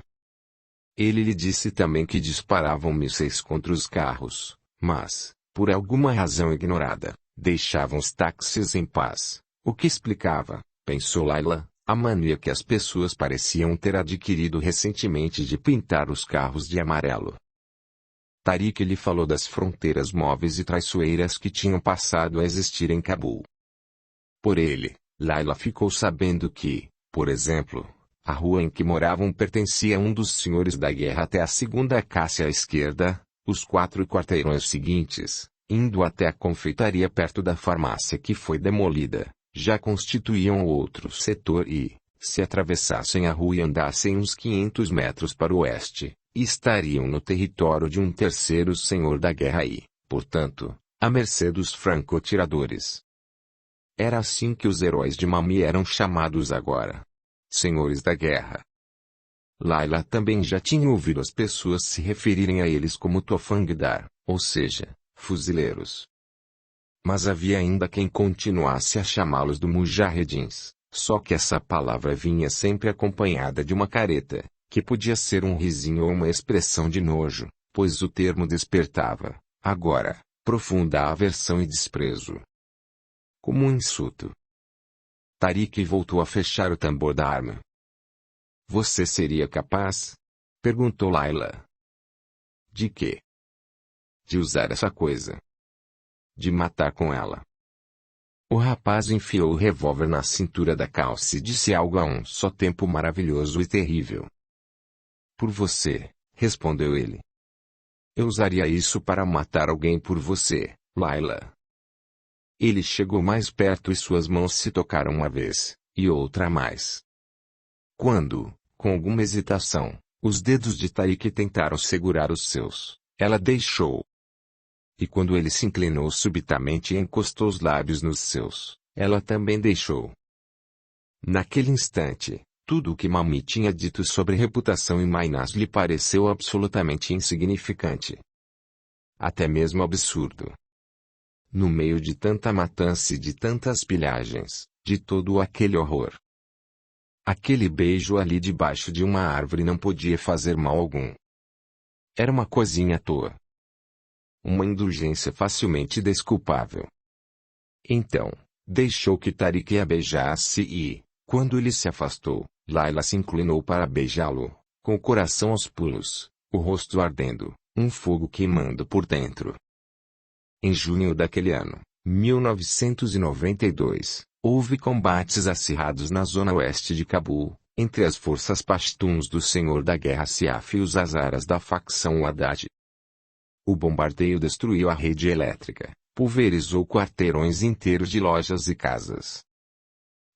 Ele lhe disse também que disparavam mísseis contra os carros, mas, por alguma razão ignorada, deixavam os táxis em paz, o que explicava, pensou Layla, a mania que as pessoas pareciam ter adquirido recentemente de pintar os carros de amarelo. Tariq lhe falou das fronteiras móveis e traiçoeiras que tinham passado a existir em Cabul. Por ele, Layla ficou sabendo que, por exemplo, a rua em que moravam pertencia a um dos senhores da guerra até a segunda Cássia à esquerda, os 4 quarteirões seguintes, indo até a confeitaria perto da farmácia que foi demolida, já constituíam outro setor e, se atravessassem a rua e andassem uns 500 metros para o oeste, estariam no território de um terceiro senhor da guerra e, portanto, à mercê dos franco-atiradores. Era assim que os heróis de Mami eram chamados agora. Senhores da guerra. Layla também já tinha ouvido as pessoas se referirem a eles como Tofangdar, ou seja, fuzileiros. Mas havia ainda quem continuasse a chamá-los do Mujahedins, só que essa palavra vinha sempre acompanhada de uma careta, que podia ser um risinho ou uma expressão de nojo, pois o termo despertava, agora, profunda aversão e desprezo. Como um insulto. Tariq voltou a fechar o tambor da arma. Você seria capaz? Perguntou Layla. De quê? De usar essa coisa. De matar com ela. O rapaz enfiou o revólver na cintura da calça e disse algo a um só tempo maravilhoso e terrível. Por você, respondeu ele. Eu usaria isso para matar alguém por você, Layla. Ele chegou mais perto e suas mãos se tocaram uma vez, e outra mais. Quando, com alguma hesitação, os dedos de Tariq tentaram segurar os seus, ela deixou. E quando ele se inclinou subitamente e encostou os lábios nos seus, ela também deixou. Naquele instante, tudo o que Mami tinha dito sobre reputação em Mainas lhe pareceu absolutamente insignificante. Até mesmo absurdo. No meio de tanta matança e de tantas pilhagens, de todo aquele horror. Aquele beijo ali debaixo de uma árvore não podia fazer mal algum. Era uma coisinha à toa. Uma indulgência facilmente desculpável. Então, deixou que Tariq a beijasse e, quando ele se afastou, Layla se inclinou para beijá-lo, com o coração aos pulos, o rosto ardendo, um fogo queimando por dentro. Em junho daquele ano, 1992, houve combates acirrados na zona oeste de Cabul, entre as forças pashtuns do Senhor da Guerra Siaf e os Hazaras da facção Haddad. O bombardeio destruiu a rede elétrica, pulverizou quarteirões inteiros de lojas e casas.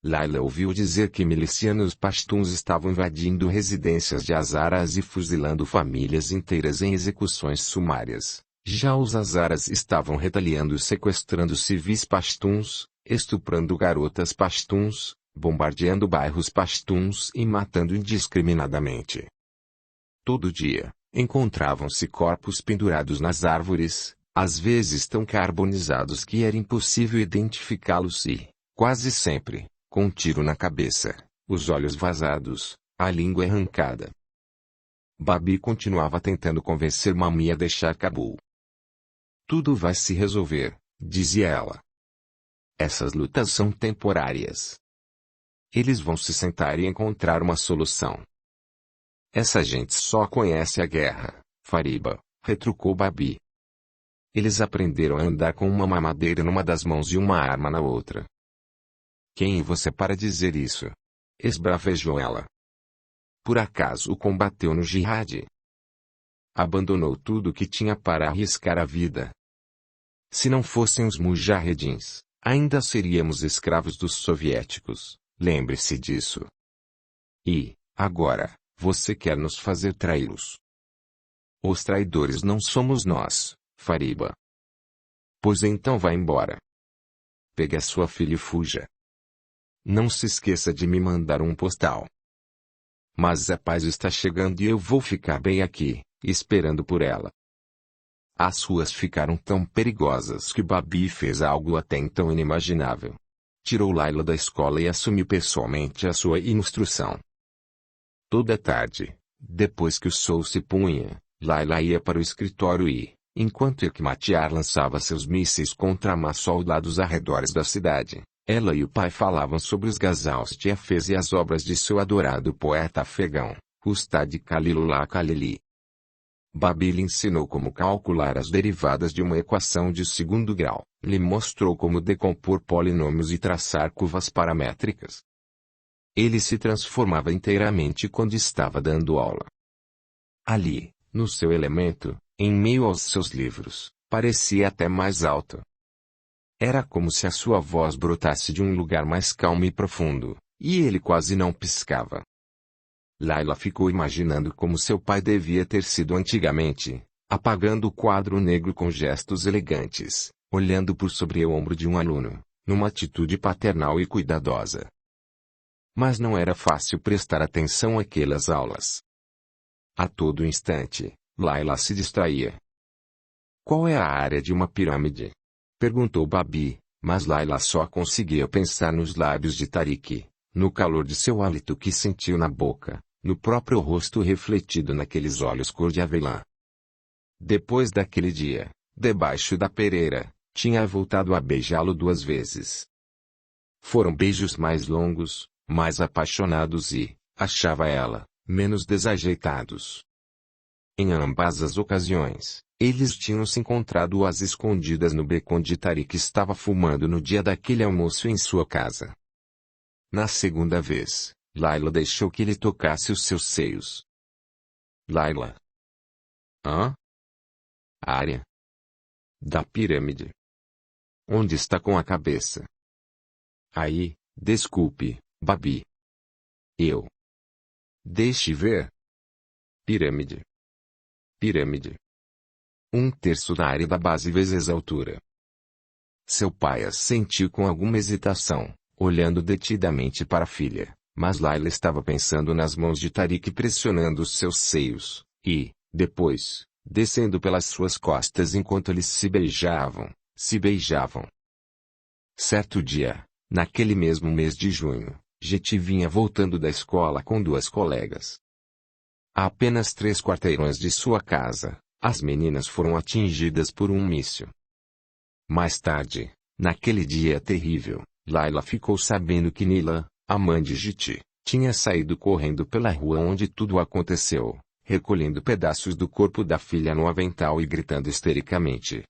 Layla ouviu dizer que milicianos pashtuns estavam invadindo residências de Hazaras e fuzilando famílias inteiras em execuções sumárias. Já os Hazaras estavam retaliando e sequestrando civis pashtuns, estuprando garotas pashtuns, bombardeando bairros pashtuns e matando indiscriminadamente. Todo dia, encontravam-se corpos pendurados nas árvores, às vezes tão carbonizados que era impossível identificá-los e, quase sempre, com um tiro na cabeça, os olhos vazados, a língua arrancada. Babi continuava tentando convencer Mami a deixar Cabul. Tudo vai se resolver, dizia ela. Essas lutas são temporárias. Eles vão se sentar e encontrar uma solução. Essa gente só conhece a guerra, Fariba, retrucou Babi. Eles aprenderam a andar com uma mamadeira numa das mãos e uma arma na outra. Quem é você para dizer isso? Esbravejou ela. Por acaso combateu no jihad? Abandonou tudo o que tinha para arriscar a vida. Se não fossem os mujahedins, ainda seríamos escravos dos soviéticos, lembre-se disso. E, agora, você quer nos fazer traí-los? Os traidores não somos nós, Fariba. Pois então vá embora. Pegue a sua filha e fuja. Não se esqueça de me mandar um postal. Mas a paz está chegando e eu vou ficar bem aqui, esperando por ela. As ruas ficaram tão perigosas que Babi fez algo até então inimaginável. Tirou Layla da escola e assumiu pessoalmente a sua instrução. Toda tarde, depois que o sol se punha, Layla ia para o escritório e, enquanto Hekmatyar lançava seus mísseis contra soldados arredores da cidade, ela e o pai falavam sobre os Ghazals de Hafez e as obras de seu adorado poeta afegão, Ustad Khalilullah Khalili. Babi lhe ensinou como calcular as derivadas de uma equação de segundo grau, lhe mostrou como decompor polinômios e traçar curvas paramétricas. Ele se transformava inteiramente quando estava dando aula. Ali, no seu elemento, em meio aos seus livros, parecia até mais alto. Era como se a sua voz brotasse de um lugar mais calmo e profundo, e ele quase não piscava. Layla ficou imaginando como seu pai devia ter sido antigamente, apagando o quadro negro com gestos elegantes, olhando por sobre o ombro de um aluno, numa atitude paternal e cuidadosa. Mas não era fácil prestar atenção àquelas aulas. A todo instante, Layla se distraía. Qual é a área de uma pirâmide? Perguntou Babi, mas Layla só conseguia pensar nos lábios de Tariq, no calor de seu hálito que sentiu na boca, no próprio rosto refletido naqueles olhos cor de avelã. Depois daquele dia, debaixo da pereira, tinha voltado a beijá-lo 2 vezes. Foram beijos mais longos, mais apaixonados e, achava ela, menos desajeitados. Em ambas as ocasiões, eles tinham se encontrado às escondidas no beco onde Tariq estava fumando no dia daquele almoço em sua casa. Na segunda vez, Layla deixou que ele tocasse os seus seios. Layla. Hã? A área da pirâmide. Onde está com a cabeça? Aí, desculpe, Babi. Eu. Deixe ver. Pirâmide. Pirâmide. 1/3 da área da base vezes a altura. Seu pai assentiu com alguma hesitação, olhando detidamente para a filha, mas Layla estava pensando nas mãos de Tariq pressionando os seus seios, e, depois, descendo pelas suas costas enquanto eles se beijavam, se beijavam. Certo dia, naquele mesmo mês de junho, Jeti vinha voltando da escola com duas colegas. A apenas 3 quarteirões de sua casa, as meninas foram atingidas por um míssil. Mais tarde, naquele dia terrível, Layla ficou sabendo que Nila, a mãe de Jeti, tinha saído correndo pela rua onde tudo aconteceu, recolhendo pedaços do corpo da filha no avental e gritando histericamente.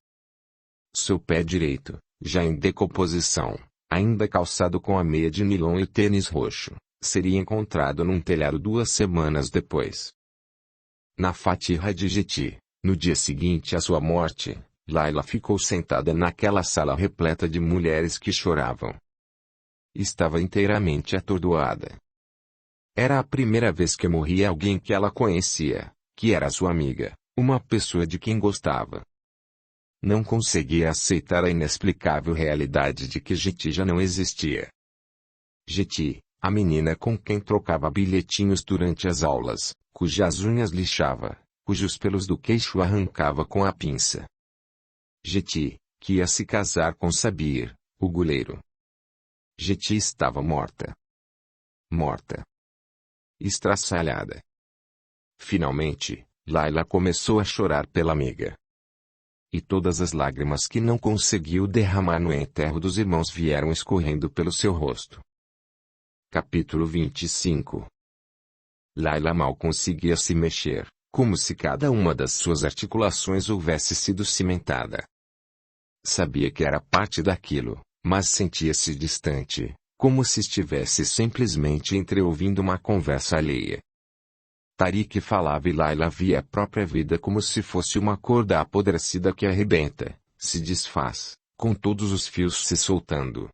Seu pé direito, já em decomposição, ainda calçado com a meia de nilon e tênis roxo, seria encontrado num telhado 2 semanas depois. Na Fatiha de Jeti, no dia seguinte à sua morte, Layla ficou sentada naquela sala repleta de mulheres que choravam. Estava inteiramente atordoada. Era a primeira vez que morria alguém que ela conhecia, que era sua amiga, uma pessoa de quem gostava. Não conseguia aceitar a inexplicável realidade de que Jeti já não existia. Jeti, a menina com quem trocava bilhetinhos durante as aulas, cujas unhas lixava, cujos pelos do queixo arrancava com a pinça. Jeti, que ia se casar com Sabir, o goleiro. Jeti estava morta. Morta. Estraçalhada. Finalmente, Layla começou a chorar pela amiga. E todas as lágrimas que não conseguiu derramar no enterro dos irmãos vieram escorrendo pelo seu rosto. Capítulo 25. Layla mal conseguia se mexer, como se cada uma das suas articulações houvesse sido cimentada. Sabia que era parte daquilo, mas sentia-se distante, como se estivesse simplesmente entreouvindo uma conversa alheia. Tariq falava e Layla via a própria vida como se fosse uma corda apodrecida que arrebenta, se desfaz, com todos os fios se soltando.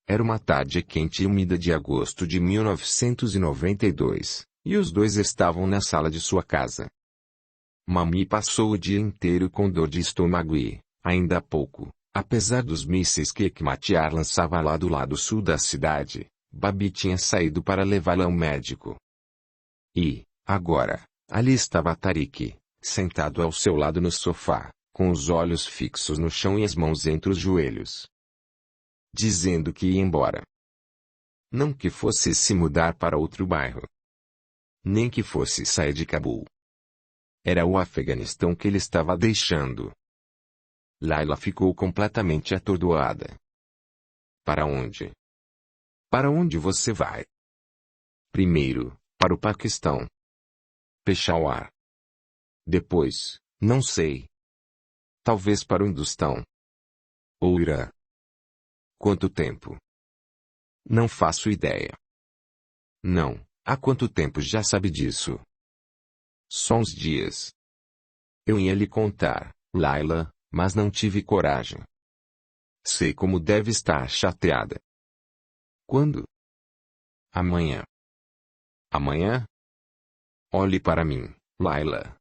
Era uma tarde quente e úmida de agosto de 1992, e os dois estavam na sala de sua casa. Mami passou o dia inteiro com dor de estômago e, ainda há pouco, apesar dos mísseis que Hekmatyar lançava lá do lado sul da cidade, Babi tinha saído para levá-la ao médico. E, agora, ali estava Tariq, sentado ao seu lado no sofá, com os olhos fixos no chão e as mãos entre os joelhos. Dizendo que ia embora. Não que fosse se mudar para outro bairro. Nem que fosse sair de Cabul. Era o Afeganistão que ele estava deixando. Layla ficou completamente atordoada. Para onde? Para onde você vai? Primeiro, para o Paquistão. Peshawar. Depois, não sei. Talvez para o Hindustão. Ou Irã. Quanto tempo? Não faço ideia. Não, há quanto tempo já sabe disso? Só uns dias. Eu ia lhe contar, Layla, mas não tive coragem. Sei como deve estar chateada. Quando? Amanhã. Amanhã? Olhe para mim, Layla.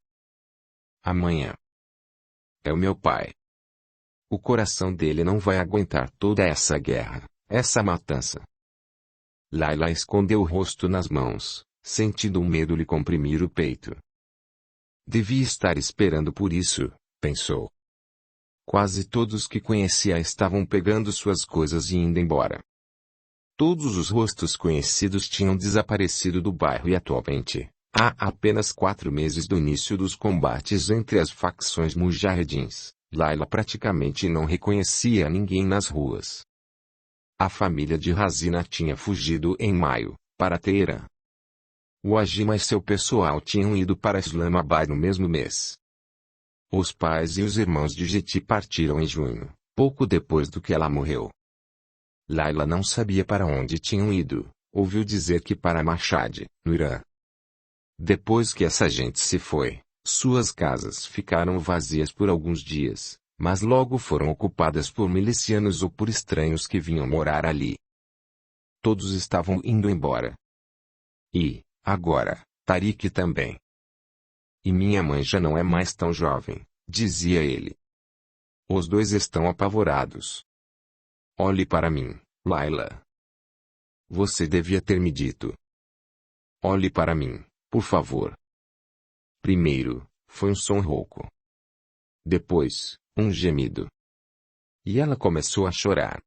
Amanhã. É o meu pai. O coração dele não vai aguentar toda essa guerra, essa matança. Layla escondeu o rosto nas mãos, sentindo um medo lhe comprimir o peito. Devia estar esperando por isso, pensou. Quase todos que conhecia estavam pegando suas coisas e indo embora. Todos os rostos conhecidos tinham desaparecido do bairro e atualmente, há apenas 4 meses do início dos combates entre as facções mujahedins, Layla praticamente não reconhecia ninguém nas ruas. A família de Hazina tinha fugido em maio, para Teherã. O Agima e seu pessoal tinham ido para Islamabad no mesmo mês. Os pais e os irmãos de Jeti partiram em junho, pouco depois do que ela morreu. Layla não sabia para onde tinham ido, ouviu dizer que para Mashhad, no Irã. Depois que essa gente se foi, suas casas ficaram vazias por alguns dias, mas logo foram ocupadas por milicianos ou por estranhos que vinham morar ali. Todos estavam indo embora. E, agora, Tariq também. E minha mãe já não é mais tão jovem, dizia ele. Os dois estão apavorados. Olhe para mim, Layla. Você devia ter me dito. Olhe para mim, por favor. Primeiro, foi um som rouco. Depois, um gemido. E ela começou a chorar.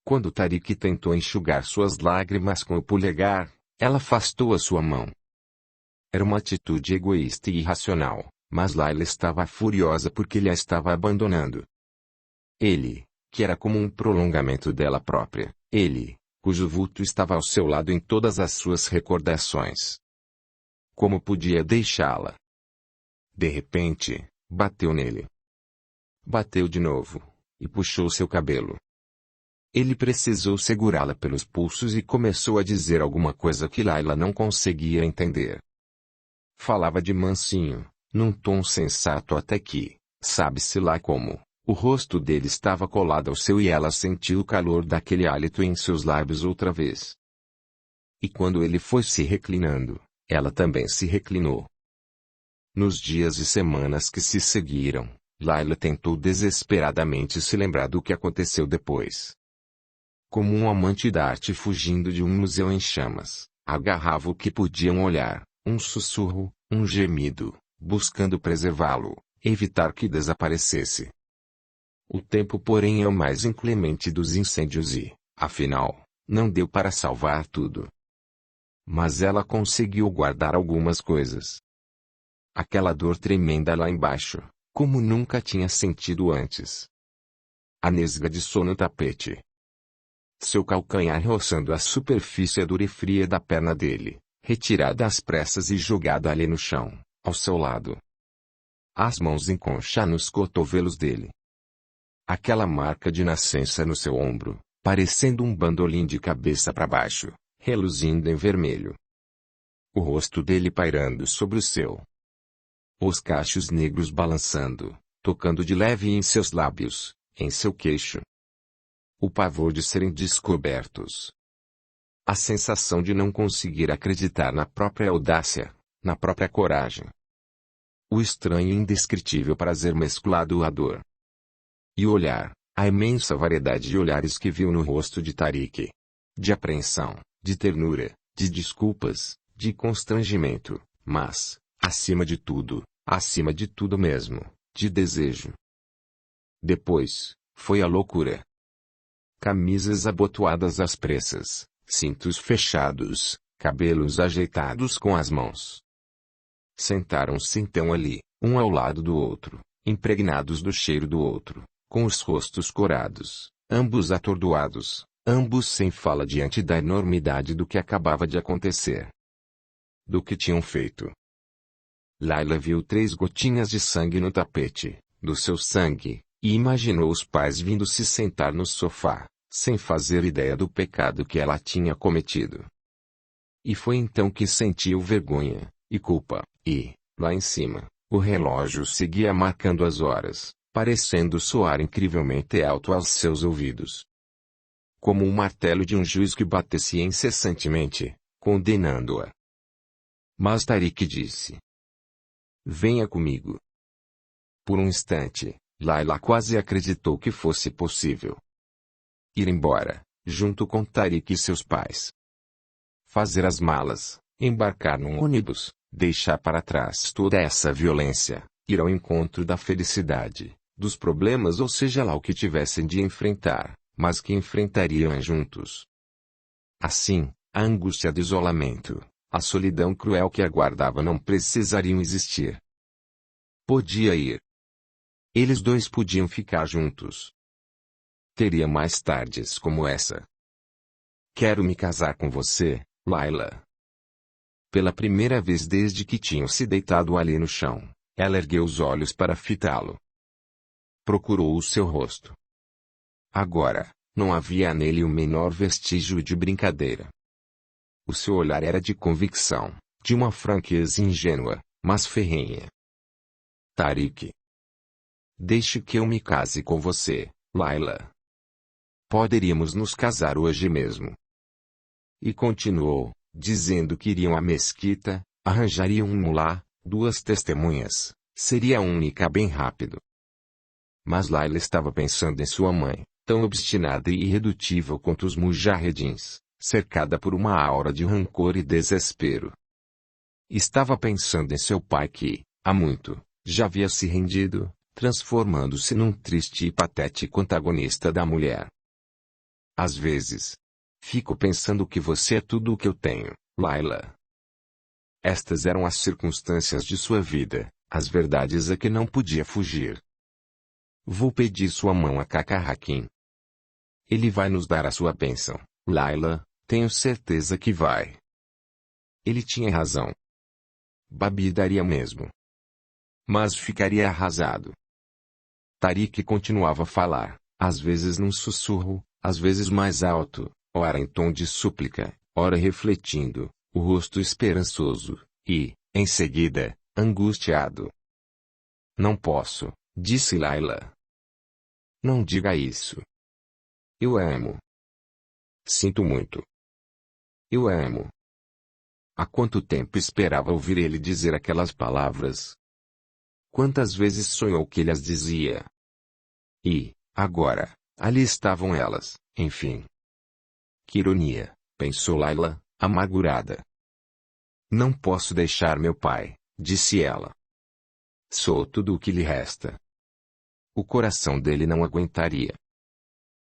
Quando Tariq tentou enxugar suas lágrimas com o polegar, ela afastou a sua mão. Era uma atitude egoísta e irracional, mas Layla estava furiosa porque ele a estava abandonando. Ele, que era como um prolongamento dela própria, ele, cujo vulto estava ao seu lado em todas as suas recordações. Como podia deixá-la? De repente, bateu nele. Bateu de novo, e puxou seu cabelo. Ele precisou segurá-la pelos pulsos e começou a dizer alguma coisa que Layla não conseguia entender. Falava de mansinho, num tom sensato até que, sabe-se lá como, o rosto dele estava colado ao seu e ela sentiu o calor daquele hálito em seus lábios outra vez. E quando ele foi se reclinando, ela também se reclinou. Nos dias e semanas que se seguiram, Layla tentou desesperadamente se lembrar do que aconteceu depois. Como um amante da arte fugindo de um museu em chamas, agarrava o que podiam olhar, um sussurro, um gemido, buscando preservá-lo, evitar que desaparecesse. O tempo porém é o mais inclemente dos incêndios e, afinal, não deu para salvar tudo. Mas ela conseguiu guardar algumas coisas. Aquela dor tremenda lá embaixo, como nunca tinha sentido antes. A nesga de sono no tapete. Seu calcanhar roçando a superfície dura e fria da perna dele, retirada às pressas e jogada ali no chão, ao seu lado. As mãos em concha nos cotovelos dele. Aquela marca de nascença no seu ombro, parecendo um bandolim de cabeça para baixo, reluzindo em vermelho. O rosto dele pairando sobre o seu. Os cachos negros balançando, tocando de leve em seus lábios, em seu queixo. O pavor de serem descobertos. A sensação de não conseguir acreditar na própria audácia, na própria coragem. O estranho e indescritível prazer mesclado à dor. E o olhar, a imensa variedade de olhares que viu no rosto de Tariq. De apreensão, de ternura, de desculpas, de constrangimento, mas, acima de tudo mesmo, de desejo. Depois, foi a loucura. Camisas abotoadas às pressas, cintos fechados, cabelos ajeitados com as mãos. Sentaram-se então ali, um ao lado do outro, impregnados do cheiro do outro, com os rostos corados, ambos atordoados, ambos sem fala diante da enormidade do que acabava de acontecer. Do que tinham feito. Layla viu 3 gotinhas de sangue no tapete, do seu sangue, e imaginou os pais vindo se sentar no sofá, sem fazer ideia do pecado que ela tinha cometido. E foi então que sentiu vergonha, e culpa, e, lá em cima, o relógio seguia marcando as horas, parecendo soar incrivelmente alto aos seus ouvidos. Como o martelo de um juiz que batesse incessantemente, condenando-a. Mas Tariq disse: "Venha comigo." Por um instante, Layla quase acreditou que fosse possível ir embora, junto com Tariq e seus pais. Fazer as malas, embarcar num ônibus, deixar para trás toda essa violência, ir ao encontro da felicidade, dos problemas ou seja lá o que tivessem de enfrentar, mas que enfrentariam juntos. Assim, a angústia do isolamento, a solidão cruel que aguardava não precisariam existir. Podia ir. Eles dois podiam ficar juntos. Teria mais tardes como essa. "Quero me casar com você, Layla." Pela primeira vez desde que tinham se deitado ali no chão, ela ergueu os olhos para fitá-lo. Procurou o seu rosto. Agora, não havia nele o menor vestígio de brincadeira. O seu olhar era de convicção, de uma franqueza ingênua, mas ferrenha. "Tariq. Deixe que eu me case com você, Layla. Poderíamos nos casar hoje mesmo." E continuou, dizendo que iriam à mesquita, arranjariam um mulá, 2 testemunhas, seria um nikah bem rápido. Mas Layla estava pensando em sua mãe, tão obstinada e irredutível quanto os mujahedins, cercada por uma aura de rancor e desespero. Estava pensando em seu pai que, há muito, já havia se rendido, transformando-se num triste e patético antagonista da mulher. Às vezes, fico pensando que você é tudo o que eu tenho, Layla. Estas eram as circunstâncias de sua vida, as verdades a que não podia fugir. Vou pedir sua mão a Kaka Hakim. Ele vai nos dar a sua bênção, Layla, tenho certeza que vai. Ele tinha razão. Babi daria mesmo. Mas ficaria arrasado. Tariq continuava a falar, às vezes num sussurro, às vezes mais alto, ora em tom de súplica, ora refletindo, o rosto esperançoso, e, em seguida, angustiado. Não posso, disse Layla. Não diga isso. Eu amo. Sinto muito. Eu amo. Há quanto tempo esperava ouvir ele dizer aquelas palavras? Quantas vezes sonhou que ele as dizia? E, agora, ali estavam elas, enfim. Que ironia, pensou Layla, amargurada. Não posso deixar meu pai, disse ela. Sou tudo o que lhe resta. O coração dele não aguentaria.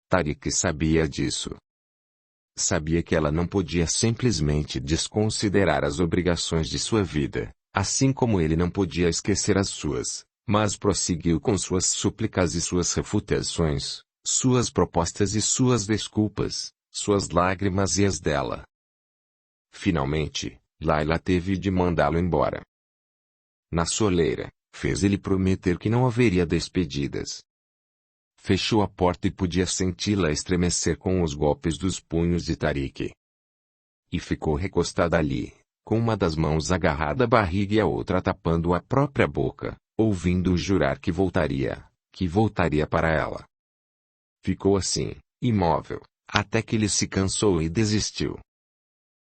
Tariq sabia disso. Sabia que ela não podia simplesmente desconsiderar as obrigações de sua vida, assim como ele não podia esquecer as suas, mas prosseguiu com suas súplicas e suas refutações, suas propostas e suas desculpas, suas lágrimas e as dela. Finalmente, Layla teve de mandá-lo embora. Na soleira, fez ele prometer que não haveria despedidas. Fechou a porta e podia senti-la estremecer com os golpes dos punhos de Tariq. E ficou recostada ali, com uma das mãos agarrada à barriga e a outra tapando a própria boca, ouvindo-o jurar que voltaria para ela. Ficou assim, imóvel, até que ele se cansou e desistiu.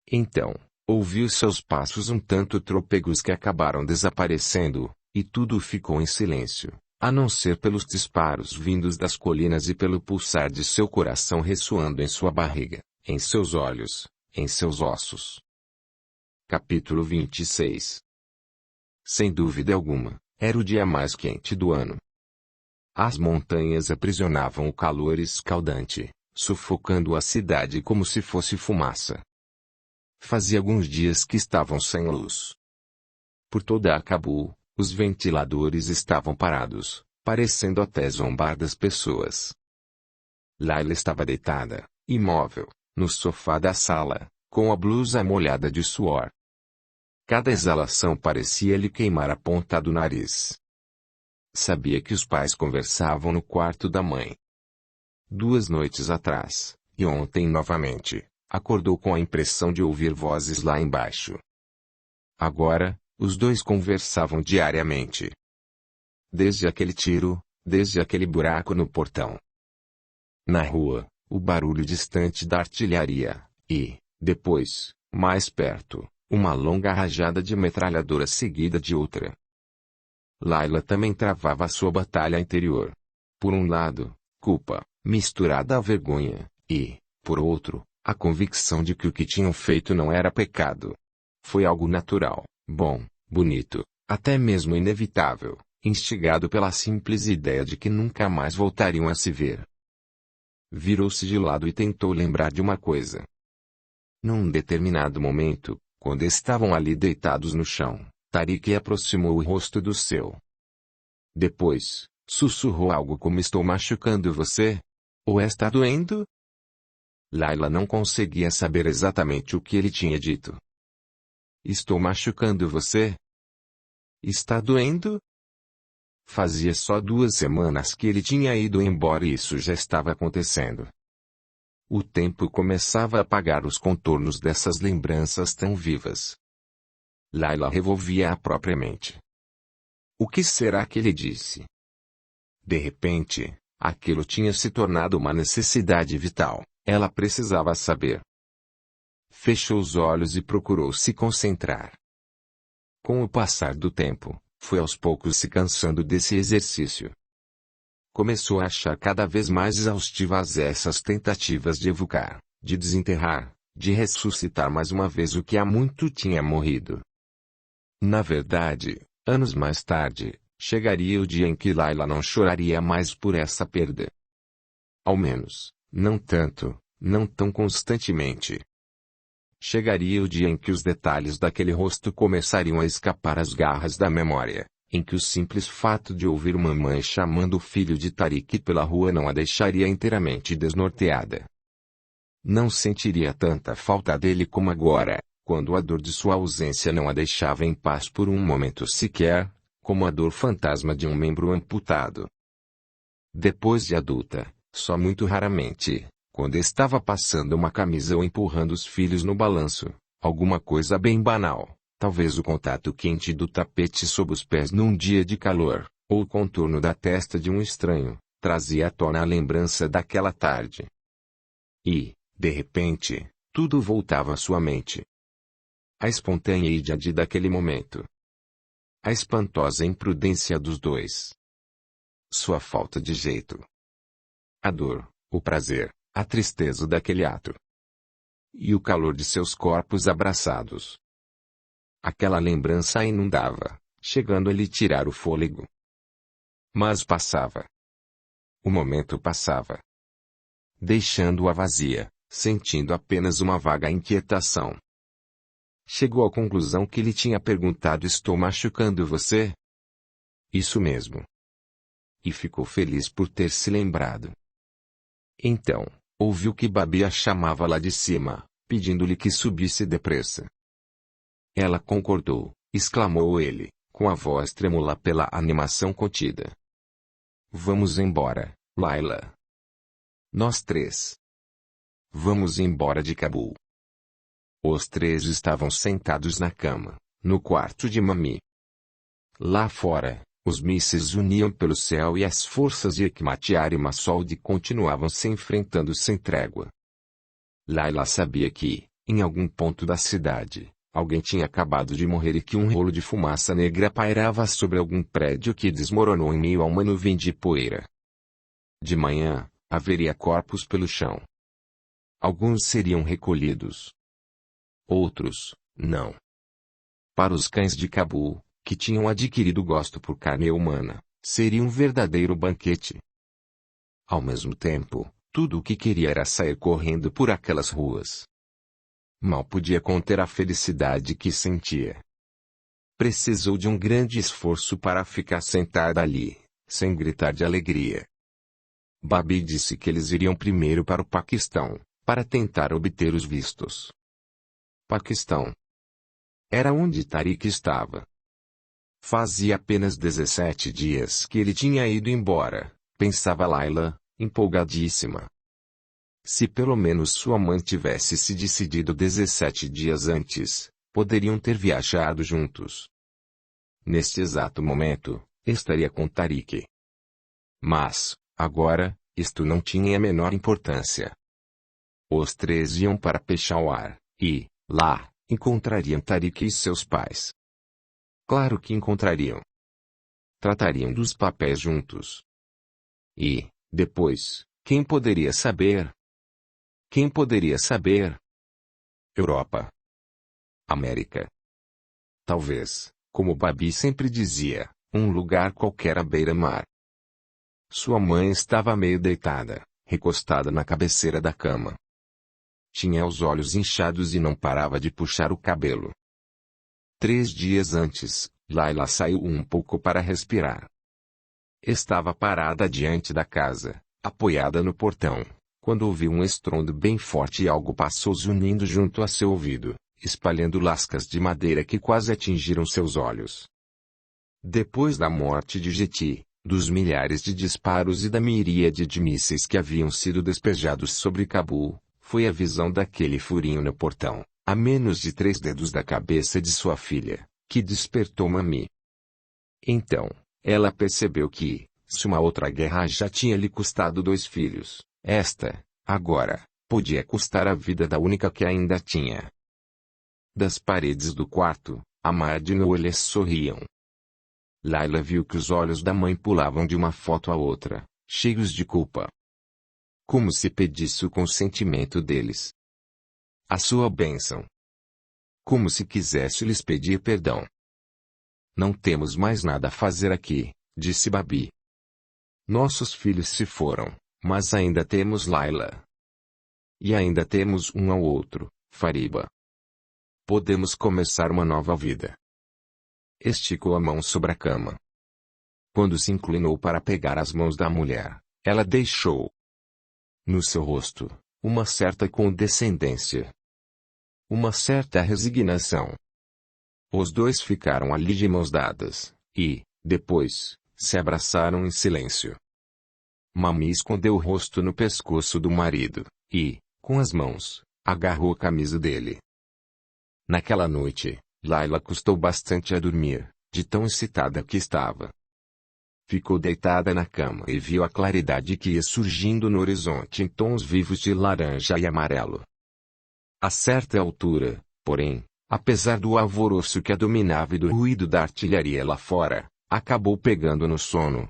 Então, ouviu seus passos um tanto trôpegos que acabaram desaparecendo, e tudo ficou em silêncio, a não ser pelos disparos vindos das colinas e pelo pulsar de seu coração ressoando em sua barriga, em seus olhos, em seus ossos. Capítulo 26. Sem dúvida alguma, era o dia mais quente do ano. As montanhas aprisionavam o calor escaldante, sufocando a cidade como se fosse fumaça. Fazia alguns dias que estavam sem luz. Por toda a Cabul, os ventiladores estavam parados, parecendo até zombar das pessoas. Layla estava deitada, imóvel, no sofá da sala, com a blusa molhada de suor. Cada exalação parecia lhe queimar a ponta do nariz. Sabia que os pais conversavam no quarto da mãe. 2 noites atrás, e ontem novamente, acordou com a impressão de ouvir vozes lá embaixo. Agora, os dois conversavam diariamente. Desde aquele tiro, desde aquele buraco no portão. Na rua, o barulho distante da artilharia, e, depois, mais perto, uma longa rajada de metralhadora seguida de outra. Layla também travava a sua batalha interior. Por um lado, culpa, misturada à vergonha, e, por outro, a convicção de que o que tinham feito não era pecado. Foi algo natural, bom, bonito, até mesmo inevitável, instigado pela simples ideia de que nunca mais voltariam a se ver. Virou-se de lado e tentou lembrar de uma coisa. Num determinado momento, quando estavam ali deitados no chão, Tariq aproximou o rosto do seu. Depois, sussurrou algo como estou machucando você? Ou está doendo? Layla não conseguia saber exatamente o que ele tinha dito. Estou machucando você? Está doendo? Fazia só 2 semanas que ele tinha ido embora e isso já estava acontecendo. O tempo começava a apagar os contornos dessas lembranças tão vivas. Layla revolvia a própria mente. O que será que ele disse? De repente, aquilo tinha se tornado uma necessidade vital, ela precisava saber. Fechou os olhos e procurou se concentrar. Com o passar do tempo, foi aos poucos se cansando desse exercício. Começou a achar cada vez mais exaustivas essas tentativas de evocar, de desenterrar, de ressuscitar mais uma vez o que há muito tinha morrido. Na verdade, anos mais tarde, chegaria o dia em que Layla não choraria mais por essa perda. Ao menos, não tanto, não tão constantemente. Chegaria o dia em que os detalhes daquele rosto começariam a escapar às garras da memória, em que o simples fato de ouvir uma mãe chamando o filho de Tariq pela rua não a deixaria inteiramente desnorteada. Não sentiria tanta falta dele como agora, quando a dor de sua ausência não a deixava em paz por um momento sequer, como a dor fantasma de um membro amputado. Depois de adulta, só muito raramente, quando estava passando uma camisa ou empurrando os filhos no balanço, alguma coisa bem banal, talvez o contato quente do tapete sob os pés num dia de calor, ou o contorno da testa de um estranho, trazia à tona a lembrança daquela tarde. E, de repente, tudo voltava à sua mente. A espontaneidade daquele momento. A espantosa imprudência dos dois. Sua falta de jeito. A dor, o prazer, a tristeza daquele ato. E o calor de seus corpos abraçados. Aquela lembrança a inundava, chegando a lhe tirar o fôlego. Mas passava. O momento passava. Deixando-a vazia, sentindo apenas uma vaga inquietação. Chegou à conclusão que lhe tinha perguntado: estou machucando você? Isso mesmo. E ficou feliz por ter se lembrado. Então, ouviu que Babi a chamava lá de cima, pedindo-lhe que subisse depressa. Ela concordou, exclamou ele, com a voz trêmula pela animação contida. Vamos embora, Laila. Nós três. Vamos embora de Cabul. Os três estavam sentados na cama, no quarto de Mami. Lá fora, os mísseis uniam pelo céu e as forças de Hekmatyar e Massoud continuavam se enfrentando sem trégua. Laila sabia que, em algum ponto da cidade, alguém tinha acabado de morrer e que um rolo de fumaça negra pairava sobre algum prédio que desmoronou em meio a uma nuvem de poeira. De manhã, haveria corpos pelo chão. Alguns seriam recolhidos. Outros, não. Para os cães de Cabul, que tinham adquirido gosto por carne humana, seria um verdadeiro banquete. Ao mesmo tempo, tudo o que queria era sair correndo por aquelas ruas. Mal podia conter a felicidade que sentia. Precisou de um grande esforço para ficar sentada ali, sem gritar de alegria. Babi disse que eles iriam primeiro para o Paquistão, para tentar obter os vistos. Paquistão. Era onde Tariq estava. Fazia apenas 17 dias que ele tinha ido embora, pensava Laila, empolgadíssima. Se pelo menos sua mãe tivesse se decidido 17 dias antes, poderiam ter viajado juntos. Neste exato momento, estaria com Tariq. Mas, agora, isto não tinha a menor importância. Os três iam para Peshawar, e, lá, encontrariam Tariq e seus pais. Claro que encontrariam. Tratariam dos papéis juntos. E, depois, quem poderia saber? Quem poderia saber? Europa. América. Talvez, como Babi sempre dizia, um lugar qualquer à beira-mar. Sua mãe estava meio deitada, recostada na cabeceira da cama. Tinha os olhos inchados e não parava de puxar o cabelo. 3 dias antes, Laila saiu um pouco para respirar. Estava parada diante da casa, apoiada no portão, quando ouviu um estrondo bem forte e algo passou zunindo junto a seu ouvido, espalhando lascas de madeira que quase atingiram seus olhos. Depois da morte de Jeti, dos milhares de disparos e da miríade de mísseis que haviam sido despejados sobre Cabul, foi a visão daquele furinho no portão, a menos de 3 dedos da cabeça de sua filha, que despertou Mami. Então, ela percebeu que, se uma outra guerra já tinha lhe custado 2 filhos, esta, agora, podia custar a vida da única que ainda tinha. Das paredes do quarto, Ahmad e Noelia sorriam. Laila viu que os olhos da mãe pulavam de uma foto à outra, cheios de culpa. Como se pedisse o consentimento deles. A sua bênção. Como se quisesse lhes pedir perdão. Não temos mais nada a fazer aqui, disse Babi. Nossos filhos se foram, mas ainda temos Laila. E ainda temos um ao outro, Fariba. Podemos começar uma nova vida. Esticou a mão sobre a cama. Quando se inclinou para pegar as mãos da mulher, ela deixou no seu rosto uma certa condescendência, uma certa resignação. Os dois ficaram ali de mãos dadas, e, depois, se abraçaram em silêncio. Mami escondeu o rosto no pescoço do marido, e, com as mãos, agarrou a camisa dele. Naquela noite, Laila custou bastante a dormir, de tão excitada que estava. Ficou deitada na cama e viu a claridade que ia surgindo no horizonte em tons vivos de laranja e amarelo. A certa altura, porém, apesar do alvoroço que a dominava e do ruído da artilharia lá fora, acabou pegando no sono.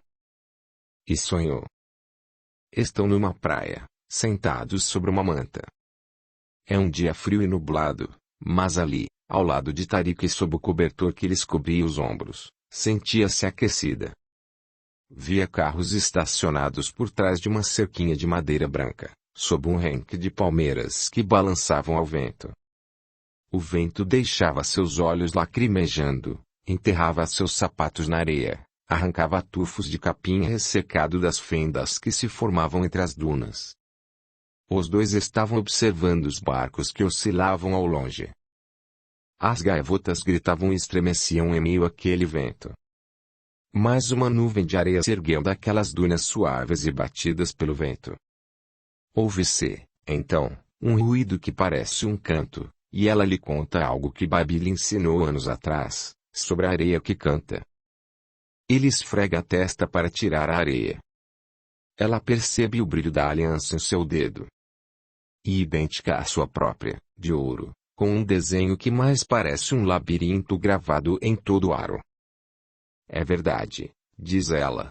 E sonhou. Estão numa praia, sentados sobre uma manta. É um dia frio e nublado, mas ali, ao lado de Tariq e sob o cobertor que lhes cobria os ombros, sentia-se aquecida. Via carros estacionados por trás de uma cerquinha de madeira branca, sob um renque de palmeiras que balançavam ao vento. O vento deixava seus olhos lacrimejando, enterrava seus sapatos na areia, arrancava tufos de capim ressecado das fendas que se formavam entre as dunas. Os dois estavam observando os barcos que oscilavam ao longe. As gaivotas gritavam e estremeciam em meio àquele vento. Mais uma nuvem de areia se ergueu daquelas dunas suaves e batidas pelo vento. Ouve-se, então, um ruído que parece um canto, e ela lhe conta algo que Babi lhe ensinou anos atrás, sobre a areia que canta. Ele esfrega a testa para tirar a areia. Ela percebe o brilho da aliança em seu dedo. E idêntica à sua própria, de ouro, com um desenho que mais parece um labirinto gravado em todo o aro. É verdade, diz ela.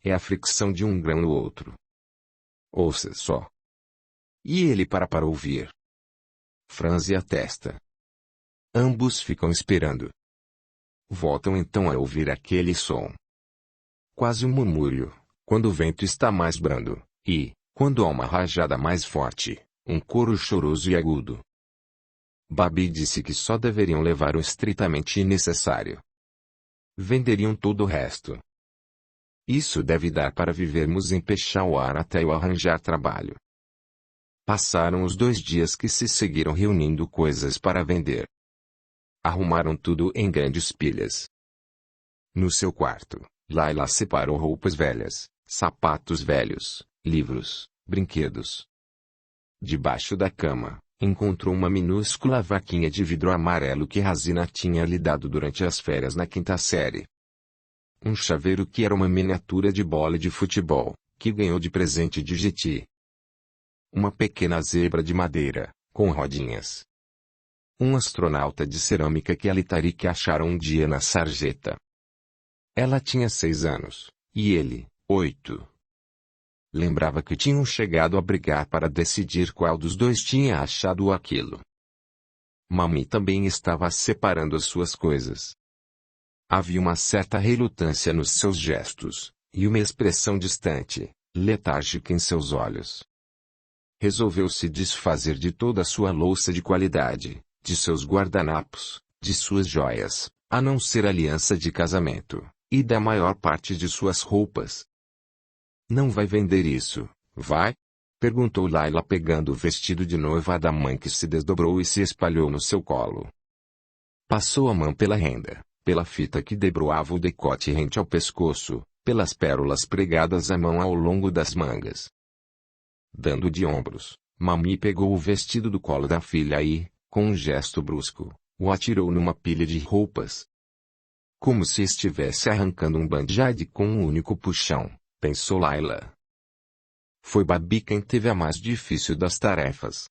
É a fricção de um grão no outro. Ouça só. E ele para ouvir. Franze a testa. Ambos ficam esperando. Voltam então a ouvir aquele som. Quase um murmúrio, quando o vento está mais brando, e, quando há uma rajada mais forte, um coro choroso e agudo. Babi disse que só deveriam levar o estritamente necessário. Venderiam todo o resto. Isso deve dar para vivermos em Peshawar até eu arranjar trabalho. Passaram os 2 dias que se seguiram reunindo coisas para vender. Arrumaram tudo em grandes pilhas. No seu quarto, Laila separou roupas velhas, sapatos velhos, livros, brinquedos. Debaixo da cama, encontrou uma minúscula vaquinha de vidro amarelo que Razina tinha lhe dado durante as férias na 5ª série. Um chaveiro que era uma miniatura de bola de futebol, que ganhou de presente de Jeti. Uma pequena zebra de madeira, com rodinhas. Um astronauta de cerâmica que ela e Tariq acharam um dia na sarjeta. Ela tinha 6 anos, e ele, 8. Lembrava que tinham chegado a brigar para decidir qual dos dois tinha achado aquilo. Mami também estava separando as suas coisas. Havia uma certa relutância nos seus gestos, e uma expressão distante, letárgica em seus olhos. Resolveu se desfazer de toda a sua louça de qualidade, de seus guardanapos, de suas joias, a não ser a aliança de casamento, e da maior parte de suas roupas. Não vai vender isso, vai? Perguntou Laila pegando o vestido de noiva da mãe que se desdobrou e se espalhou no seu colo. Passou a mão pela renda, pela fita que debruava o decote rente ao pescoço, pelas pérolas pregadas à mão ao longo das mangas. Dando de ombros, Mami pegou o vestido do colo da filha e, com um gesto brusco, o atirou numa pilha de roupas. Como se estivesse arrancando um banjade com um único puxão, pensou Laila. Foi Babi quem teve a mais difícil das tarefas.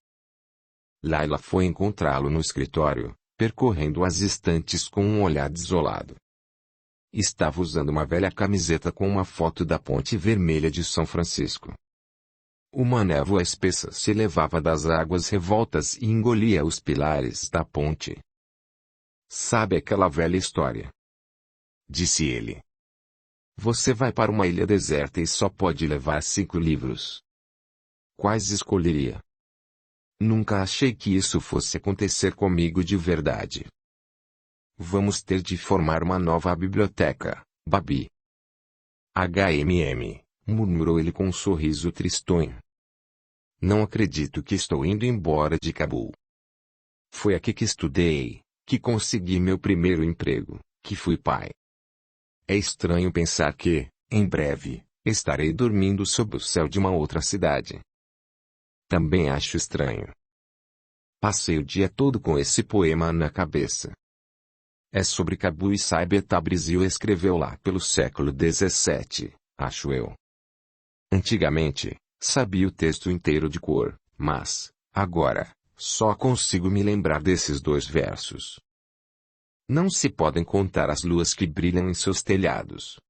Laila foi encontrá-lo no escritório, percorrendo as estantes com um olhar desolado. Estava usando uma velha camiseta com uma foto da Ponte Vermelha de São Francisco. Uma névoa espessa se elevava das águas revoltas e engolia os pilares da ponte. Sabe aquela velha história? Disse ele. Você vai para uma ilha deserta e só pode levar 5 livros. Quais escolheria? Nunca achei que isso fosse acontecer comigo de verdade. Vamos ter de formar uma nova biblioteca, Babi. Murmurou ele com um sorriso tristonho. Não acredito que estou indo embora de Cabul. Foi aqui que estudei, que consegui meu primeiro emprego, que fui pai. É estranho pensar que, em breve, estarei dormindo sob o céu de uma outra cidade. Também acho estranho. Passei o dia todo com esse poema na cabeça. É sobre Cabul e Saib Tabrizi escreveu lá pelo século XVII, acho eu. Antigamente, sabia o texto inteiro de cor, mas, agora, só consigo me lembrar desses 2 versos. Não se podem contar as luas que brilham em seus telhados.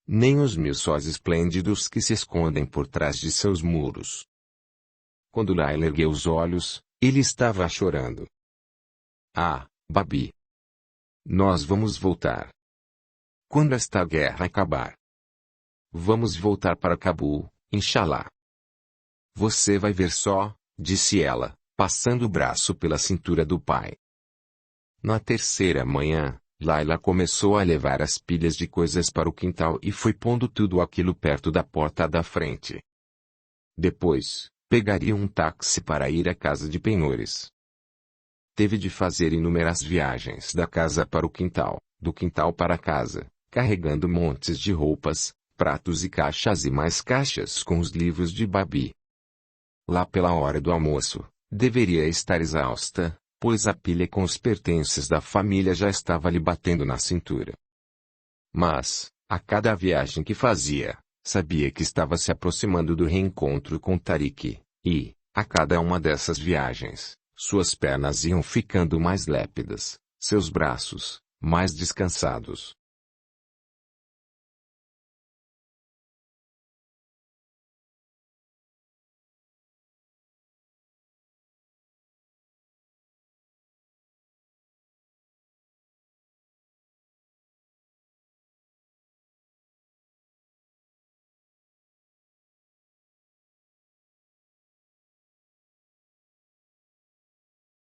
Nem os 1000 sóis esplêndidos que se escondem por trás de seus muros. Quando Laila ergueu os olhos, ele estava chorando. Ah, Babi! Nós vamos voltar. Quando esta guerra acabar. Vamos voltar para Cabul, Inshallah. Você vai ver só, disse ela, passando o braço pela cintura do pai. Na terceira manhã, Laila começou a levar as pilhas de coisas para o quintal e foi pondo tudo aquilo perto da porta da frente. Depois, pegaria um táxi para ir à casa de penhores. Teve de fazer inúmeras viagens da casa para o quintal, do quintal para a casa, carregando montes de roupas, pratos e caixas e mais caixas com os livros de Babi. Lá pela hora do almoço, deveria estar exausta, pois a pilha com os pertences da família já estava lhe batendo na cintura. Mas, a cada viagem que fazia, sabia que estava se aproximando do reencontro com Tariq, e, a cada uma dessas viagens, suas pernas iam ficando mais lépidas, seus braços, mais descansados,